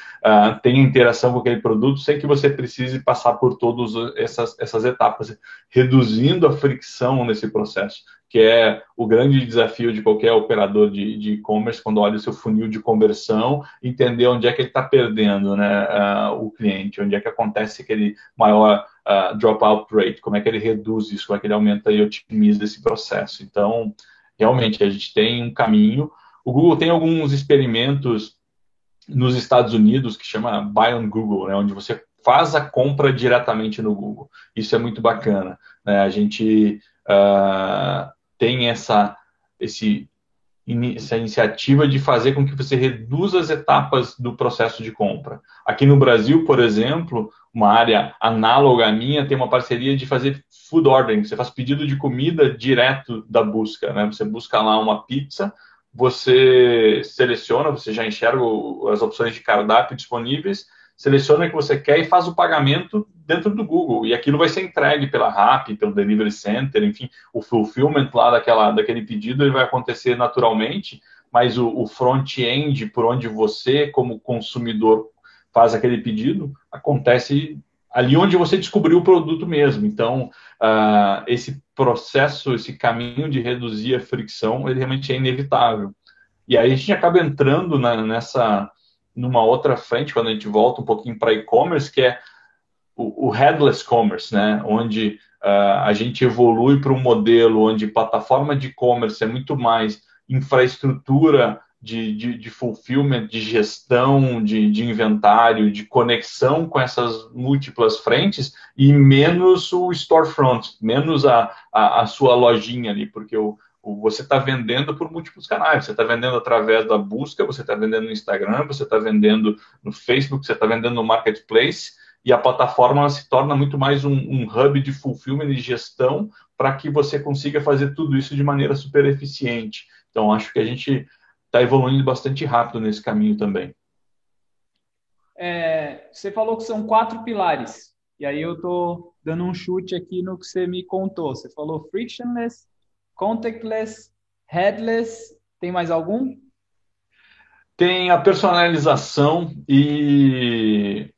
tenha interação com aquele produto, sem que você precise passar por todas essas etapas, reduzindo a fricção nesse processo, que é o grande desafio de qualquer operador de e-commerce, quando olha o seu funil de conversão, entender onde é que ele está perdendo, né, o cliente, onde é que acontece aquele maior dropout rate, como é que ele reduz isso, como é que ele aumenta e otimiza esse processo. Então, realmente, a gente tem um caminho. O Google tem alguns experimentos nos Estados Unidos que chama Buy on Google, né, onde você faz a compra diretamente no Google. Isso é muito bacana, né? A gente tem essa iniciativa de fazer com que você reduza as etapas do processo de compra. Aqui no Brasil, por exemplo, uma área análoga à minha tem uma parceria de fazer food ordering. Você faz pedido de comida direto da busca, né? Você busca lá uma pizza, você seleciona, você já enxerga as opções de cardápio disponíveis, seleciona o que você quer e faz o pagamento dentro do Google. E aquilo vai ser entregue pela Rappi, pelo Delivery Center, enfim, o fulfillment lá daquele pedido ele vai acontecer naturalmente, mas o front-end, por onde você, como consumidor, faz aquele pedido, acontece ali onde você descobriu o produto mesmo. Então, esse processo, esse caminho de reduzir a fricção, ele realmente é inevitável. E aí a gente acaba entrando numa outra frente, quando a gente volta um pouquinho para e-commerce, que é o headless commerce, né? Onde a gente evolui para um modelo onde plataforma de e-commerce é muito mais infraestrutura de fulfillment, de gestão, de inventário, de conexão com essas múltiplas frentes e menos o storefront, menos a sua lojinha ali, porque você está vendendo por múltiplos canais. Você está vendendo através da busca, você está vendendo no Instagram, você está vendendo no Facebook, você está vendendo no Marketplace, e a plataforma se torna muito mais um hub de fulfillment e gestão para que você consiga fazer tudo isso de maneira super eficiente. Então, acho que a gente está evoluindo bastante rápido nesse caminho também. Você falou que são 4 pilares, e aí eu estou dando um chute aqui no que você me contou. Você falou frictionless, contactless, headless, tem mais algum? Tem a personalização e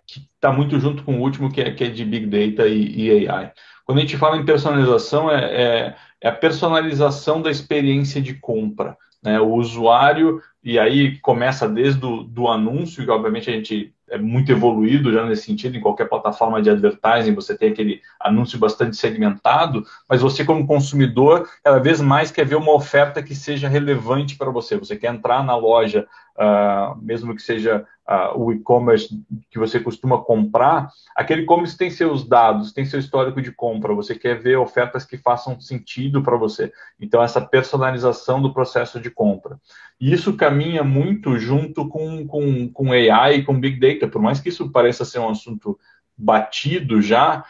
que está muito junto com o último, que é de Big Data e AI. Quando a gente fala em personalização, é a personalização da experiência de compra, né? O usuário, e aí começa desde do anúncio, que obviamente a gente é muito evoluído já nesse sentido, em qualquer plataforma de advertising você tem aquele anúncio bastante segmentado, mas você como consumidor, cada vez mais quer ver uma oferta que seja relevante para você. Você quer entrar na loja, mesmo que seja o e-commerce que você costuma comprar, aquele e-commerce tem seus dados, tem seu histórico de compra, você quer ver ofertas que façam sentido para você. Então, essa personalização do processo de compra. E isso caminha muito junto com AI e com Big Data, por mais que isso pareça ser um assunto batido já,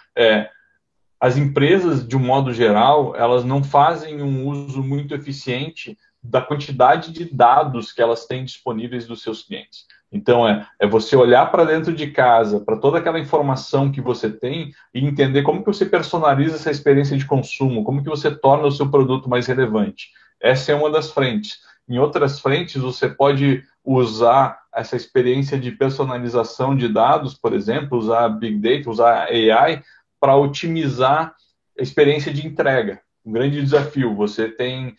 as empresas, de um modo geral, elas não fazem um uso muito eficiente da quantidade de dados que elas têm disponíveis dos seus clientes. Então, é você olhar para dentro de casa, para toda aquela informação que você tem e entender como que você personaliza essa experiência de consumo, como que você torna o seu produto mais relevante. Essa é uma das frentes. Em outras frentes, você pode usar essa experiência de personalização de dados, por exemplo, usar Big Data, usar AI, para otimizar a experiência de entrega. Um grande desafio, você tem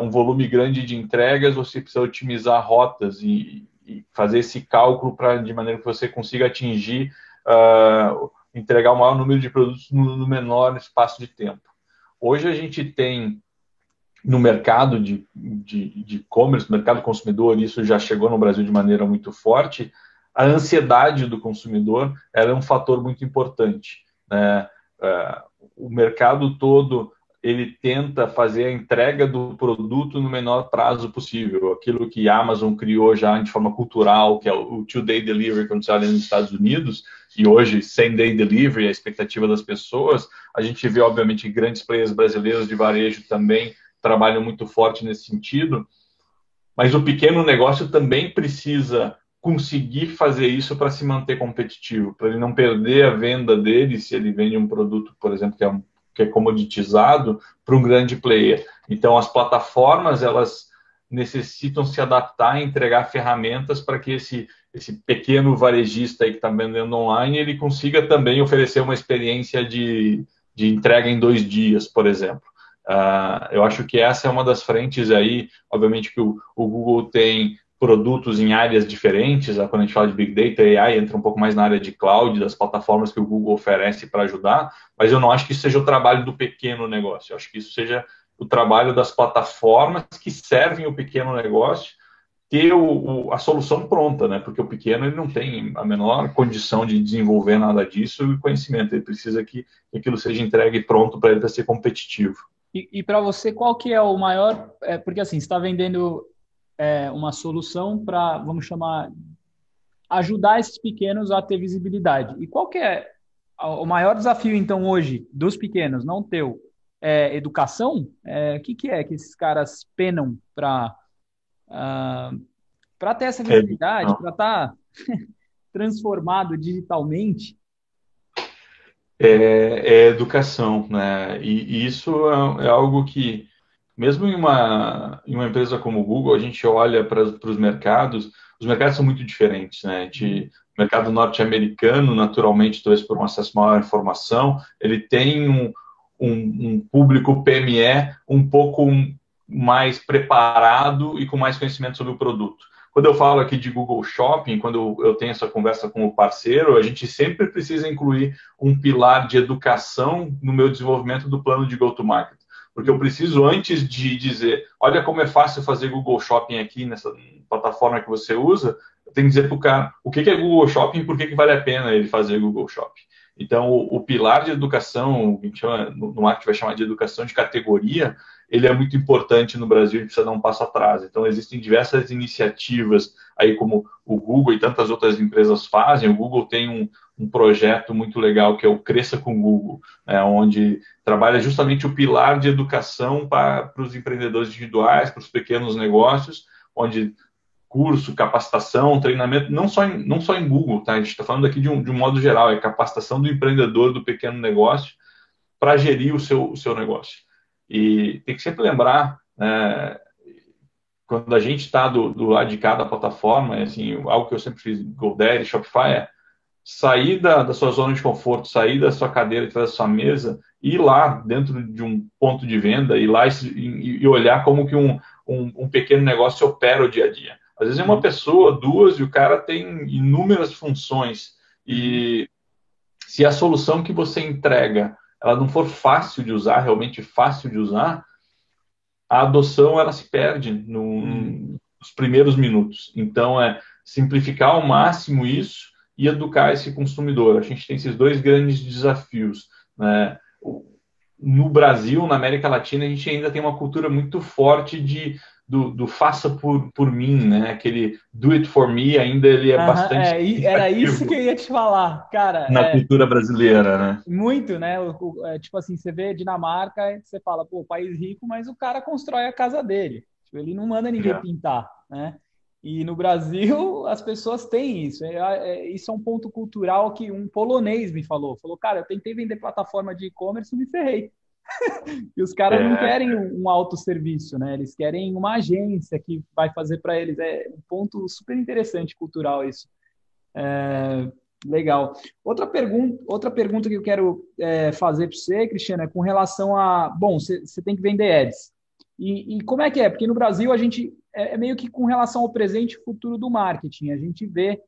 um volume grande de entregas, você precisa otimizar rotas e fazer esse cálculo de maneira que você consiga atingir, entregar o maior número de produtos no menor espaço de tempo. Hoje a gente tem no mercado de e-commerce, no mercado consumidor, isso já chegou no Brasil de maneira muito forte, a ansiedade do consumidor ela é um fator muito importante, né? O mercado todo ele tenta fazer a entrega do produto no menor prazo possível. Aquilo que a Amazon criou já de forma cultural, que é o two-day delivery, quando você olha nos Estados Unidos, e hoje, same-day delivery, a expectativa das pessoas, a gente vê, obviamente, grandes players brasileiros de varejo também trabalham muito forte nesse sentido, mas o pequeno negócio também precisa conseguir fazer isso para se manter competitivo, para ele não perder a venda dele se ele vende um produto, por exemplo, que é comoditizado, para um grande player. Então, as plataformas, elas necessitam se adaptar e entregar ferramentas para que esse pequeno varejista aí que está vendendo online, ele consiga também oferecer uma experiência de entrega em 2 dias, por exemplo. Eu acho que essa é uma das frentes aí, obviamente que o Google tem produtos em áreas diferentes, quando a gente fala de Big Data, AI entra um pouco mais na área de cloud, das plataformas que o Google oferece para ajudar, mas eu não acho que isso seja o trabalho do pequeno negócio, eu acho que isso seja o trabalho das plataformas que servem o pequeno negócio ter a solução pronta, né? Porque o pequeno ele não tem a menor condição de desenvolver nada disso e conhecimento, ele precisa que aquilo seja entregue pronto para ele para ser competitivo. E para você, qual que é o maior... porque assim, você está vendendo uma solução para, vamos chamar, ajudar esses pequenos a ter visibilidade. E qual que é o maior desafio, então, hoje, dos pequenos, não teu? Educação? O que é que esses caras penam para ter essa visibilidade, para estar transformado digitalmente? É educação, né? E isso é algo que, mesmo em uma empresa como o Google, a gente olha para os mercados são muito diferentes, né? O mercado norte-americano, naturalmente, talvez por um acesso maior à informação, ele tem um público PME um pouco mais preparado e com mais conhecimento sobre o produto. Quando eu falo aqui de Google Shopping, quando eu tenho essa conversa com o parceiro, a gente sempre precisa incluir um pilar de educação no meu desenvolvimento do plano de go-to-market. Porque eu preciso, antes de dizer, olha como é fácil fazer Google Shopping aqui nessa plataforma que você usa, eu tenho que dizer para o cara o que é Google Shopping e por que vale a pena ele fazer Google Shopping. Então, o pilar de educação, que a gente chama, no marketing vai chamar de educação de categoria, ele é muito importante no Brasil, a gente precisa dar um passo atrás. Então, existem diversas iniciativas, aí como o Google e tantas outras empresas fazem. O Google tem um projeto muito legal, que é o Cresça com Google, onde trabalha justamente o pilar de educação para os empreendedores individuais, para os pequenos negócios, onde curso, capacitação, treinamento, não só em Google, tá? A gente está falando aqui de um modo geral, é capacitação do empreendedor, do pequeno negócio, para gerir o seu negócio. E tem que sempre lembrar, quando a gente está do lado de cada plataforma, assim, algo que eu sempre fiz, GoDaddy, Shopify, sair da sua zona de conforto, sair da sua cadeira, de trás da sua mesa, ir lá dentro de um ponto de venda, ir lá e olhar como que um pequeno negócio opera o dia a dia. Às vezes é uma pessoa, 2, e o cara tem inúmeras funções. E se a solução que você entrega ela não for fácil de usar, realmente fácil de usar, a adoção ela se perde nos primeiros minutos. Então, simplificar ao máximo isso e educar esse consumidor. A gente tem esses 2 grandes desafios, né? No Brasil, na América Latina, a gente ainda tem uma cultura muito forte do faça por mim, né? Aquele do it for me, ainda ele é bastante... Era isso que eu ia te falar, cara. Na cultura brasileira, né? Muito, né? Tipo assim, você vê Dinamarca, você fala, pô, país rico, mas o cara constrói a casa dele. Tipo, ele não manda ninguém pintar, né? E no Brasil, as pessoas têm isso. Isso é um ponto cultural que um polonês me falou. Falou, cara, eu tentei vender plataforma de e-commerce e me ferrei. E os caras não querem um autosserviço, né? Eles querem uma agência que vai fazer para eles. É um ponto super interessante cultural isso. Legal. Outra pergunta que eu quero fazer para você, Cristiano, é com relação a... Bom, você tem que vender ads. E como é que é? Porque no Brasil a gente é meio que com relação ao presente e futuro do marketing. A gente vê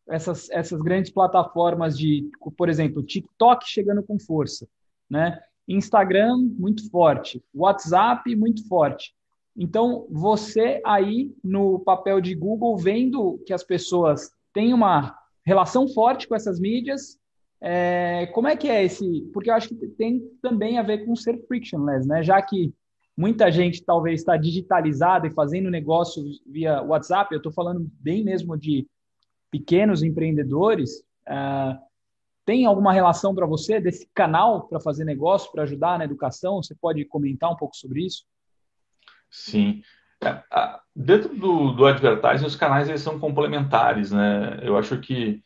essas grandes plataformas de, por exemplo, TikTok chegando com força, né? Instagram muito forte, WhatsApp muito forte. Então, você aí no papel de Google, vendo que as pessoas têm uma relação forte com essas mídias, como é que é esse... Porque eu acho que tem também a ver com ser frictionless, né? Já que muita gente talvez está digitalizada e fazendo negócios via WhatsApp, eu estou falando bem mesmo de pequenos empreendedores, tem alguma relação para você desse canal para fazer negócio, para ajudar na educação? Você pode comentar um pouco sobre isso? Sim. Dentro do advertising, os canais eles são complementares, né? Eu acho que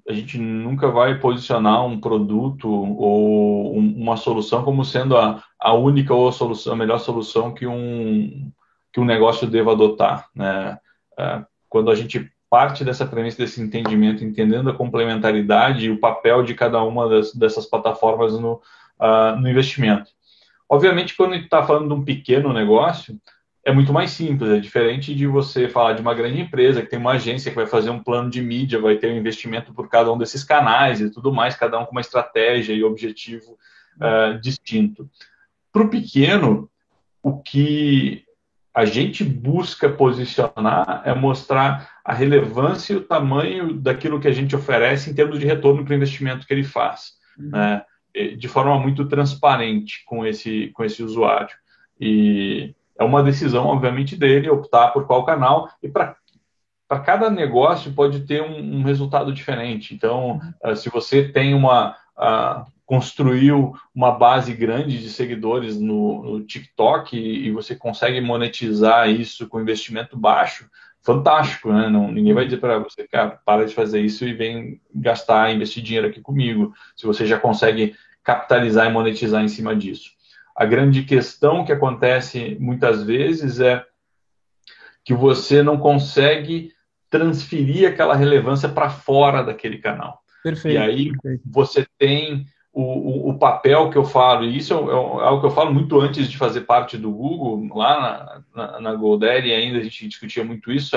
a gente nunca vai posicionar um produto ou uma solução como sendo a única ou a melhor solução que um negócio deva adotar, né? Quando a gente parte dessa premissa, desse entendimento, entendendo a complementaridade e o papel de cada uma dessas plataformas no investimento. Obviamente, quando a gente está falando de um pequeno negócio, é muito mais simples, é diferente de você falar de uma grande empresa que tem uma agência que vai fazer um plano de mídia, vai ter um investimento por cada um desses canais e tudo mais, cada um com uma estratégia e objetivo distinto. Para o pequeno, o que a gente busca posicionar é mostrar a relevância e o tamanho daquilo que a gente oferece em termos de retorno para o investimento que ele faz, né? De forma muito transparente com esse usuário. E é uma decisão, obviamente, dele optar por qual canal, e para cada negócio pode ter um resultado diferente. Então, se você tem construiu uma base grande de seguidores no TikTok e você consegue monetizar isso com investimento baixo, fantástico, né? Ninguém vai dizer para você, cara, para de fazer isso e vem investir dinheiro aqui comigo, se você já consegue capitalizar e monetizar em cima disso. A grande questão que acontece muitas vezes é que você não consegue transferir aquela relevância para fora daquele canal. Perfeito. E aí você tem o papel que eu falo, e isso é algo que eu falo muito antes de fazer parte do Google, lá na GoDaddy ainda a gente discutia muito isso,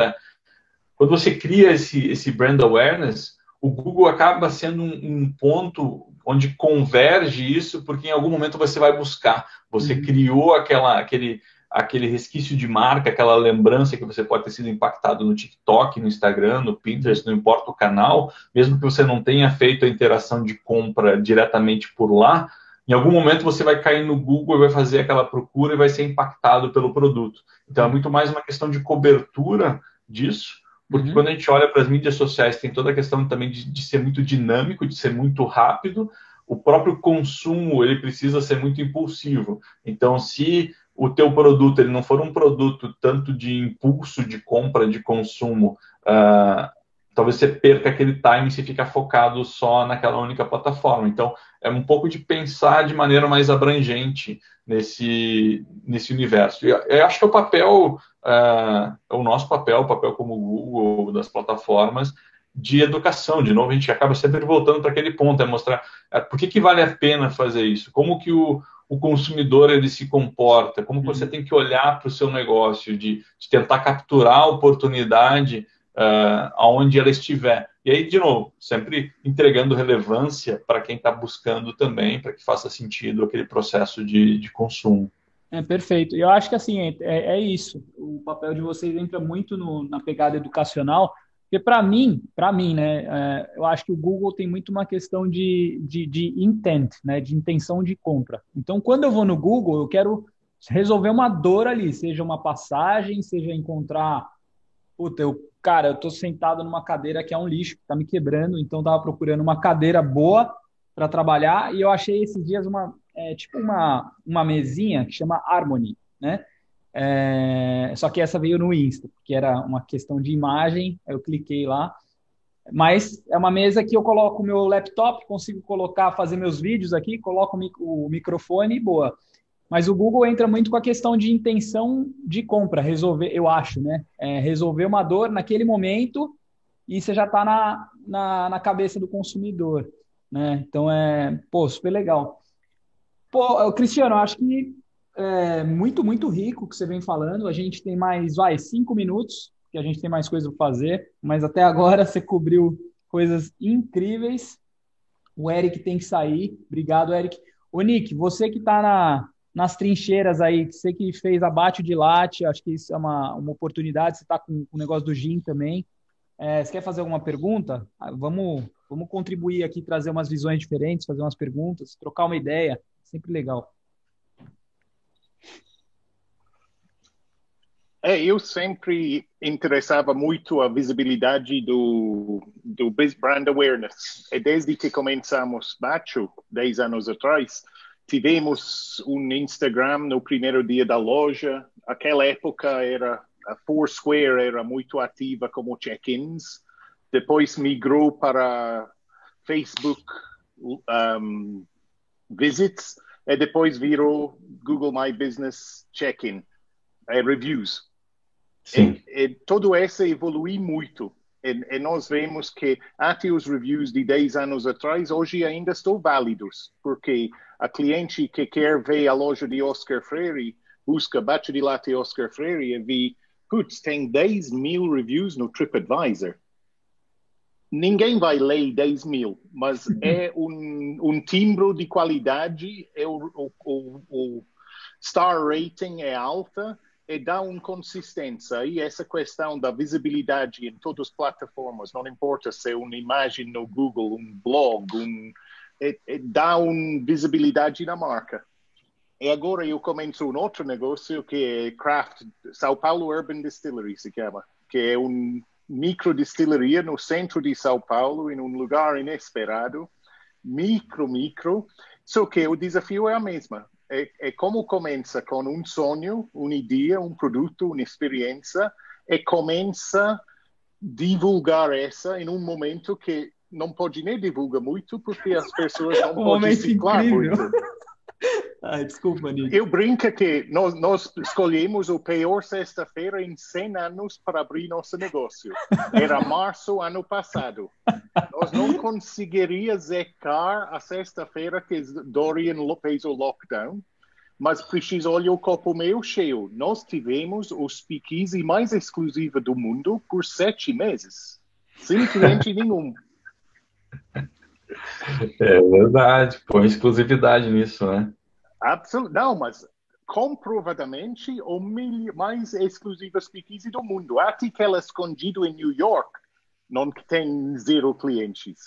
quando você cria esse brand awareness, o Google acaba sendo um ponto onde converge isso, porque em algum momento você vai buscar. Você criou aquele resquício de marca, aquela lembrança que você pode ter sido impactado no TikTok, no Instagram, no Pinterest, não importa o canal, mesmo que você não tenha feito a interação de compra diretamente por lá, em algum momento você vai cair no Google e vai fazer aquela procura e vai ser impactado pelo produto. Então é muito mais uma questão de cobertura disso, porque quando a gente olha para as mídias sociais, tem toda a questão também de ser muito dinâmico, de ser muito rápido. O próprio consumo, ele precisa ser muito impulsivo. Então, se o teu produto ele não for um produto tanto de impulso de compra, de consumo, talvez você perca aquele time se ficar focado só naquela única plataforma. Então, é um pouco de pensar de maneira mais abrangente nesse universo. Eu acho que o papel, o nosso papel, o papel como Google, das plataformas, de educação. De novo, a gente acaba sempre voltando para aquele ponto, mostrar por que vale a pena fazer isso, como que o consumidor ele se comporta, como que você tem que olhar para o seu negócio, de tentar capturar a oportunidade aonde ela estiver. E aí, de novo, sempre entregando relevância para quem está buscando também, para que faça sentido aquele processo de consumo. Perfeito. Eu acho que assim, é isso. O papel de vocês entra muito na pegada educacional, porque para mim, né, eu acho que o Google tem muito uma questão de intent, né, de intenção de compra. Então, quando eu vou no Google, eu quero resolver uma dor ali, seja uma passagem, seja encontrar... Puta, eu tô sentado numa cadeira que é um lixo, que tá me quebrando, então tava procurando uma cadeira boa para trabalhar e eu achei esses dias uma mesinha que chama Harmony, né? Só que essa veio no Insta, porque era uma questão de imagem, aí eu cliquei lá. Mas é uma mesa que eu coloco o meu laptop, consigo fazer meus vídeos aqui, coloco o microfone e boa. Mas o Google entra muito com a questão de intenção de compra, resolver, eu acho, né? Resolver uma dor naquele momento e você já está na cabeça do consumidor, né? Então, super legal. Pô, Cristiano, eu acho que é muito, muito rico o que você vem falando. A gente tem mais, 5 minutos, que a gente tem mais coisa para fazer, mas até agora você cobriu coisas incríveis. O Eric tem que sair. Obrigado, Eric. Ô, Nick, você que está nas trincheiras aí, você que fez abate de latte, acho que isso é uma oportunidade. Você está com o negócio do gin também. Você quer fazer alguma pergunta? Vamos contribuir aqui, trazer umas visões diferentes, fazer umas perguntas, trocar uma ideia. Sempre legal. Eu sempre interessava muito a visibilidade do brand awareness. E desde que começamos Bacho, 10 anos atrás, tivemos um Instagram no primeiro dia da loja. Aquela época a Foursquare era muito ativa como check-ins. Depois migrou para Facebook visits. E depois virou Google My Business check-in, reviews. Sim. E todo isso evolui muito. E nós vemos que até os reviews de 10 anos atrás, hoje ainda estão válidos, porque a cliente que quer ver a loja de Oscar Freire, busca Bacio di Latte Oscar Freire e vê, putz, tem 10 mil reviews no TripAdvisor. Ninguém vai ler 10 mil, mas é um timbre de qualidade, o star rating é alta, e dá uma consistência. E essa questão da visibilidade em todas as plataformas, não importa se é uma imagem no Google, um blog, dá uma visibilidade na marca. E agora eu começo um outro negócio que é Craft, São Paulo Urban Distillery se chama, que é uma microdistilleria no centro de São Paulo, em um lugar inesperado, micro, só que o desafio é a mesma. É como começa com um sonho, uma ideia, um produto, uma experiência, e começa a divulgar essa em um momento que não pode nem divulgar muito, porque as pessoas não podem ciclar muito. Ai, desculpa, Nick. Eu brinco que nós escolhemos o pior sexta-feira em 100 anos para abrir nosso negócio. Era março ano passado. Nós não conseguiríamos zecar a sexta-feira que Dorian fez o lockdown, mas preciso olhar o copo meio cheio. Nós tivemos o speakeasy mais exclusivo do mundo por 7 meses. Sem cliente nenhum. É verdade, põe exclusividade nisso, né? Absolutamente. Não, mas comprovadamente o mais exclusivo speakeasy do mundo. Até aquela escondido em New York não tem 0 clientes.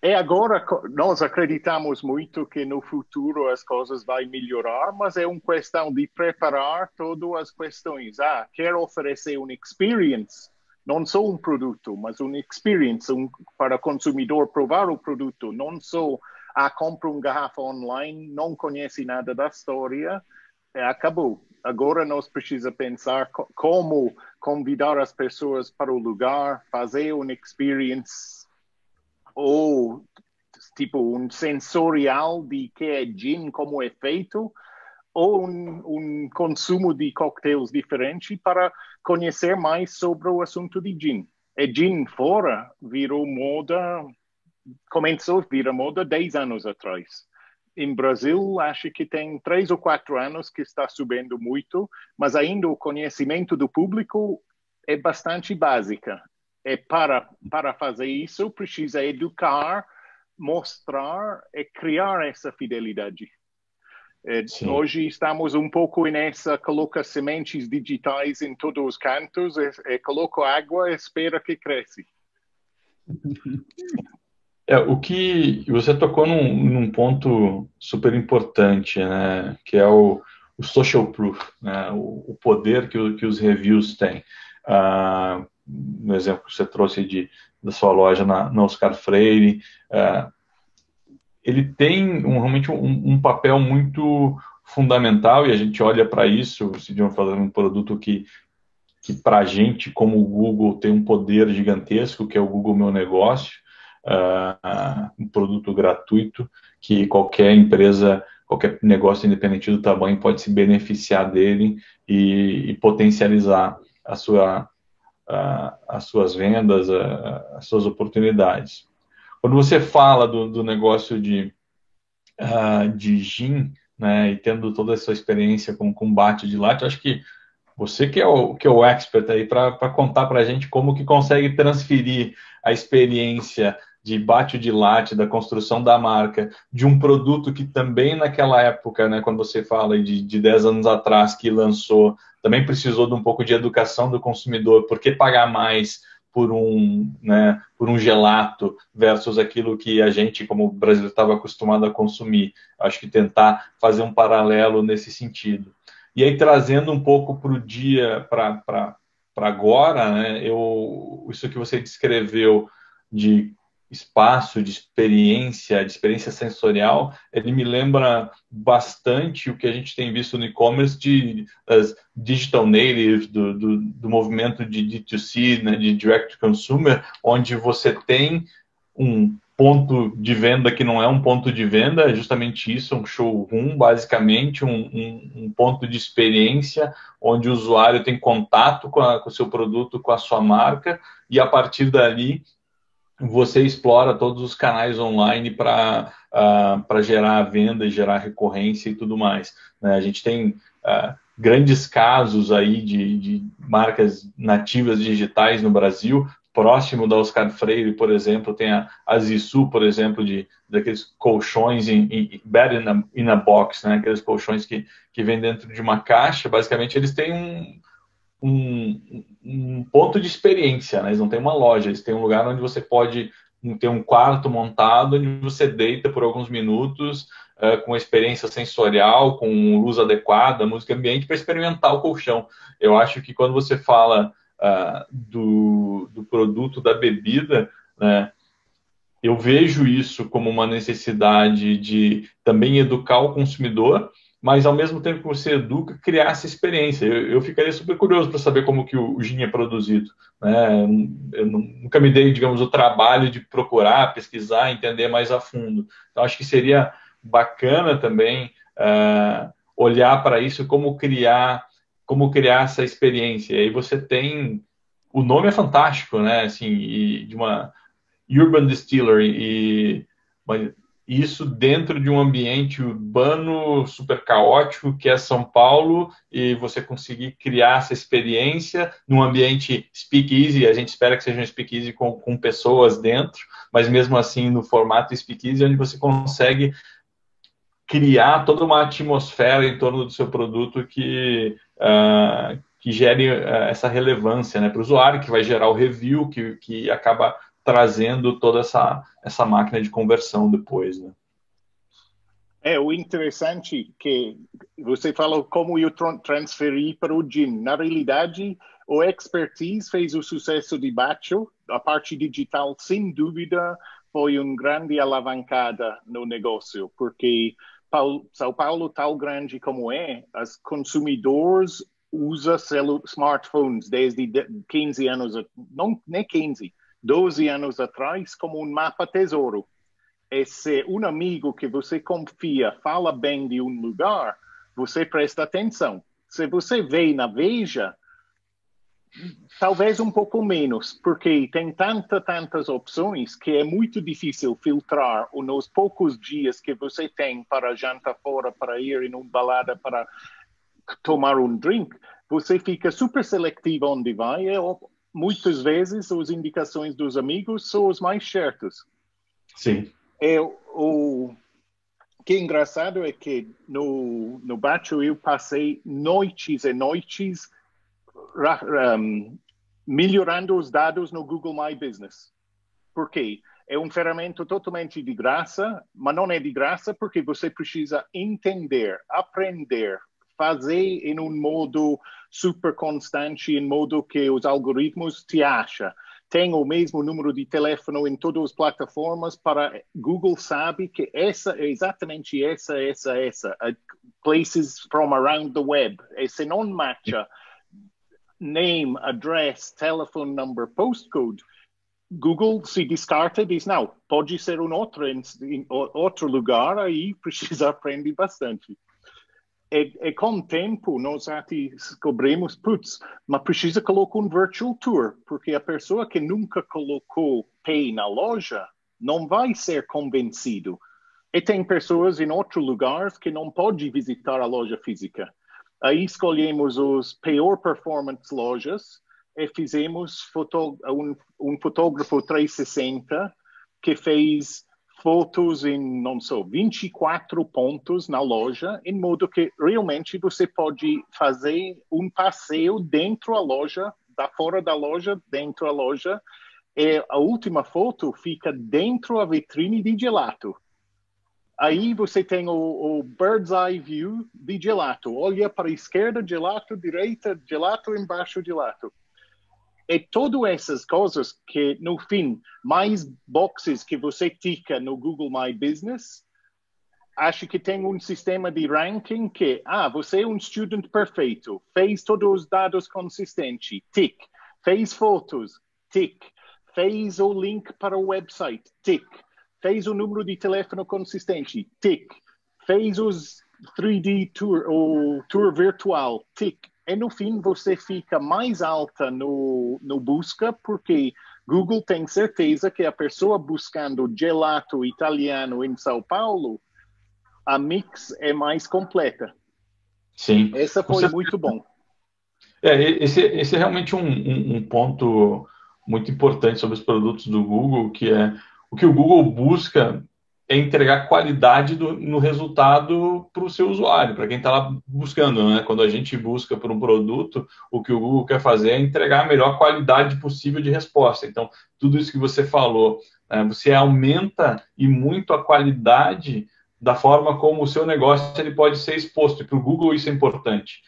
E agora nós acreditamos muito que no futuro as coisas vão melhorar, mas é uma questão de preparar todas as questões. Quero oferecer uma experience, não só um produto, mas uma experience para o consumidor provar o produto, não só compra uma garrafa online, não conhece nada da história, acabou. Agora nós precisamos pensar como convidar as pessoas para o lugar, fazer uma experience ou tipo um sensorial de que é gin, como é feito, ou um consumo de coquetéis diferente para conhecer mais sobre o assunto de gin. E gin fora virou moda, começou a virar moda 10 anos atrás. Em Brasil, acho que tem 3 ou 4 anos que está subindo muito, mas ainda o conhecimento do público é bastante básica. E para fazer isso, precisa educar, mostrar e criar essa fidelidade. Hoje estamos um pouco nessa, coloca sementes digitais em todos os cantos, coloca água e espera que cresça. O que você tocou num ponto super importante, né, que é o social proof, né, o poder que os reviews têm. No exemplo que você trouxe da sua loja na Oscar Freire, ele tem realmente um papel muito fundamental, e a gente olha para isso, se de fazer um produto que que para a gente, como o Google, tem um poder gigantesco, que é o Google Meu Negócio, um produto gratuito que qualquer empresa, qualquer negócio independente do tamanho pode se beneficiar dele e potencializar as suas vendas, as suas oportunidades. Quando você fala do negócio de gin, né, e tendo toda essa experiência com bate de latte, eu acho que você que é o expert aí para contar para a gente como que consegue transferir a experiência de bate de latte, da construção da marca, de um produto que também naquela época, né, quando você fala de 10 anos atrás que lançou, também precisou de um pouco de educação do consumidor, por que pagar mais por um gelato versus aquilo que a gente, como brasileiro, estava acostumado a consumir. Acho que tentar fazer um paralelo nesse sentido. E aí, trazendo um pouco para o dia, para agora, né, isso que você descreveu de espaço, de experiência sensorial, ele me lembra bastante o que a gente tem visto no e-commerce das digital natives, do movimento de D2C, né, de direct to consumer, onde você tem um ponto de venda que não é um ponto de venda, é justamente isso, um showroom, basicamente, um ponto de experiência, onde o usuário tem contato com o seu produto, com a sua marca, e a partir dali você explora todos os canais online para gerar venda e gerar recorrência e tudo mais, né? A gente tem grandes casos aí de marcas nativas digitais no Brasil. Próximo da Oscar Freire, por exemplo, tem a Zissu, por exemplo, daqueles colchões bed in a box, né? Aqueles colchões que vêm dentro de uma caixa. Basicamente, eles têm um ponto de experiência, né? Eles não têm uma loja, eles têm um lugar onde você pode ter um quarto montado, onde você deita por alguns minutos, com experiência sensorial, com luz adequada, música ambiente, para experimentar o colchão. Eu acho que quando você fala do produto, da bebida, né, eu vejo isso como uma necessidade de também educar o consumidor, mas ao mesmo tempo que você educa, criar essa experiência. Eu ficaria super curioso para saber como que o gin é produzido, né? Eu nunca me dei, digamos, o trabalho de procurar, pesquisar, entender mais a fundo. Então, acho que seria bacana também olhar para isso, como criar essa experiência. E aí você tem... O nome é fantástico, né? Assim, de uma Urban Distillery, isso dentro de um ambiente urbano super caótico que é São Paulo, e você conseguir criar essa experiência num ambiente speakeasy. A gente espera que seja um speakeasy com pessoas dentro, mas mesmo assim no formato speakeasy, onde você consegue criar toda uma atmosfera em torno do seu produto que gere essa relevância, né, para o usuário, que vai gerar o review, que acaba trazendo toda essa máquina de conversão depois, né? O interessante que você falou como eu transferi para o gin. Na realidade, o expertise fez o sucesso de Batcho. A parte digital, sem dúvida, foi uma grande alavancada no negócio, porque São Paulo, tão grande como os consumidores usam smartphones desde 15 anos, não nem 15, 12 anos atrás, como um mapa tesouro. E se um amigo que você confia fala bem de um lugar, você presta atenção. Se você vê na Veja, talvez um pouco menos, porque tem tantas opções que é muito difícil filtrar nos poucos dias que você tem para jantar fora, para ir em uma balada, para tomar um drink. Você fica super seletivo onde vai. Muitas vezes as indicações dos amigos são os mais certos. Sim. O que é engraçado é que no Batcho eu passei noites e noites melhorando os dados no Google My Business. Por quê? É uma ferramenta totalmente de graça, mas não é de graça porque você precisa entender, aprender, fazer em um modo super constante, em modo que os algoritmos te acham. Tem o mesmo número de telefone em todas as plataformas para Google sabe que essa é exatamente essa. Places from around the web. E se não matcha name, address, telephone number, postcode, Google se descarta e diz, não, pode ser em outro lugar, aí precisa aprender bastante. E com o tempo, nós descobrimos, mas precisa colocar um virtual tour, porque a pessoa que nunca colocou Pay na loja não vai ser convencido. E tem pessoas em outros lugares que não podem visitar a loja física. Aí escolhemos os pior performance lojas e fizemos um fotógrafo 360 que fez fotos em, não sei, 24 pontos na loja, em modo que realmente você pode fazer um passeio dentro da loja, da fora da loja, dentro da loja, e a última foto fica dentro da vitrine de gelato. Aí você tem o bird's eye view de gelato. Olha para a esquerda, gelato, direita, gelato, embaixo, gelato. E todas essas coisas que, no fim, mais boxes que você tica no Google My Business, acho que tem um sistema de ranking que, você é um estudante perfeito, fez todos os dados consistentes, tick. Fez fotos, tick. Fez o link para o website, tick. Fez o número de telefone consistente, tick. Fez os 3D tour, o tour virtual, tick. E no fim você fica mais alta no busca, porque Google tem certeza que a pessoa buscando gelato italiano em São Paulo, a mix é mais completa. Sim. Essa foi muito bom. Esse é realmente um ponto muito importante sobre os produtos do Google, que é o que o Google busca é entregar qualidade no resultado para o seu usuário, para quem está lá buscando, né? Quando a gente busca por um produto, o que o Google quer fazer é entregar a melhor qualidade possível de resposta. Então, tudo isso que você falou, você aumenta e muito a qualidade da forma como o seu negócio ele pode ser exposto. E para o Google isso é importante,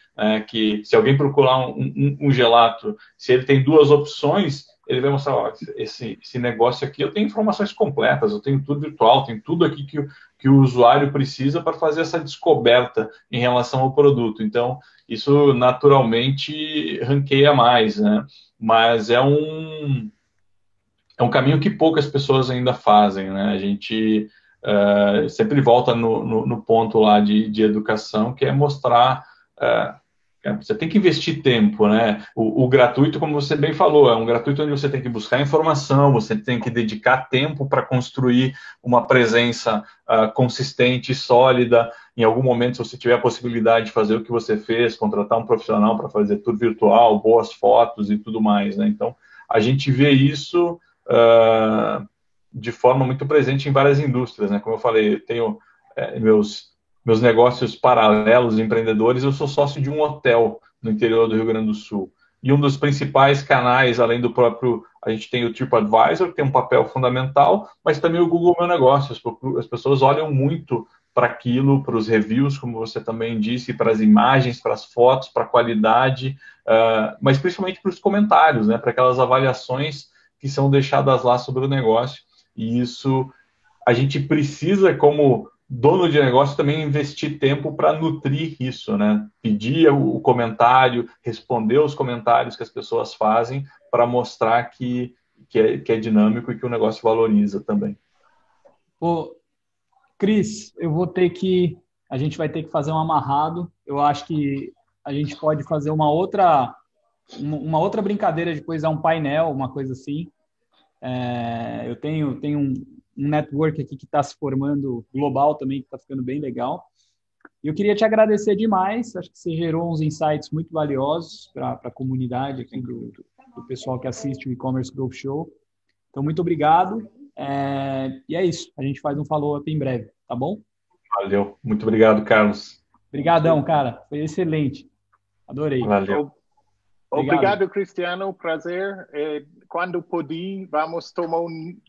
que se alguém procurar um gelato, se ele tem duas opções, ele vai mostrar, esse negócio aqui, eu tenho informações completas, eu tenho tudo virtual, tenho tudo aqui que o usuário precisa para fazer essa descoberta em relação ao produto. Então, isso naturalmente ranqueia mais, né? Mas é um caminho que poucas pessoas ainda fazem, né? A gente sempre volta no ponto lá de educação, que é mostrar... você tem que investir tempo, né? O gratuito, como você bem falou, é um gratuito onde você tem que buscar informação, você tem que dedicar tempo para construir uma presença consistente, sólida. Em algum momento, se você tiver a possibilidade de fazer o que você fez, contratar um profissional para fazer tour virtual, boas fotos e tudo mais, né? Então, a gente vê isso de forma muito presente em várias indústrias, né? Como eu falei, eu tenho meus negócios paralelos, empreendedores, eu sou sócio de um hotel no interior do Rio Grande do Sul. E um dos principais canais, além do próprio, a gente tem o TripAdvisor, que tem um papel fundamental, mas também o Google Meu Negócio. As pessoas olham muito para aquilo, para os reviews, como você também disse, para as imagens, para as fotos, para a qualidade, mas principalmente para os comentários, né, para aquelas avaliações que são deixadas lá sobre o negócio. E isso a gente precisa, como dono de negócio, também investir tempo para nutrir isso, né? Pedir o comentário, responder os comentários que as pessoas fazem para mostrar que é dinâmico e que o negócio valoriza também. Cris, a gente vai ter que fazer um amarrado. Eu acho que a gente pode fazer uma outra brincadeira, depois dar um painel, uma coisa assim. Eu tenho um network aqui que está se formando global também, que está ficando bem legal. E eu queria te agradecer demais, acho que você gerou uns insights muito valiosos para a comunidade aqui do pessoal que assiste o E-Commerce Growth Show. Então, muito obrigado. E é isso, a gente faz um follow-up em breve, tá bom? Valeu, muito obrigado, Carlos. Obrigadão, cara, foi excelente. Adorei. Valeu. Obrigado, Cristiano, prazer. Quando puder, vamos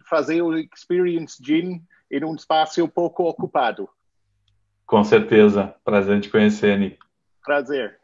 fazer o Experience Gin em um espaço um pouco ocupado. Com certeza. Prazer em te conhecer, Nick. Prazer.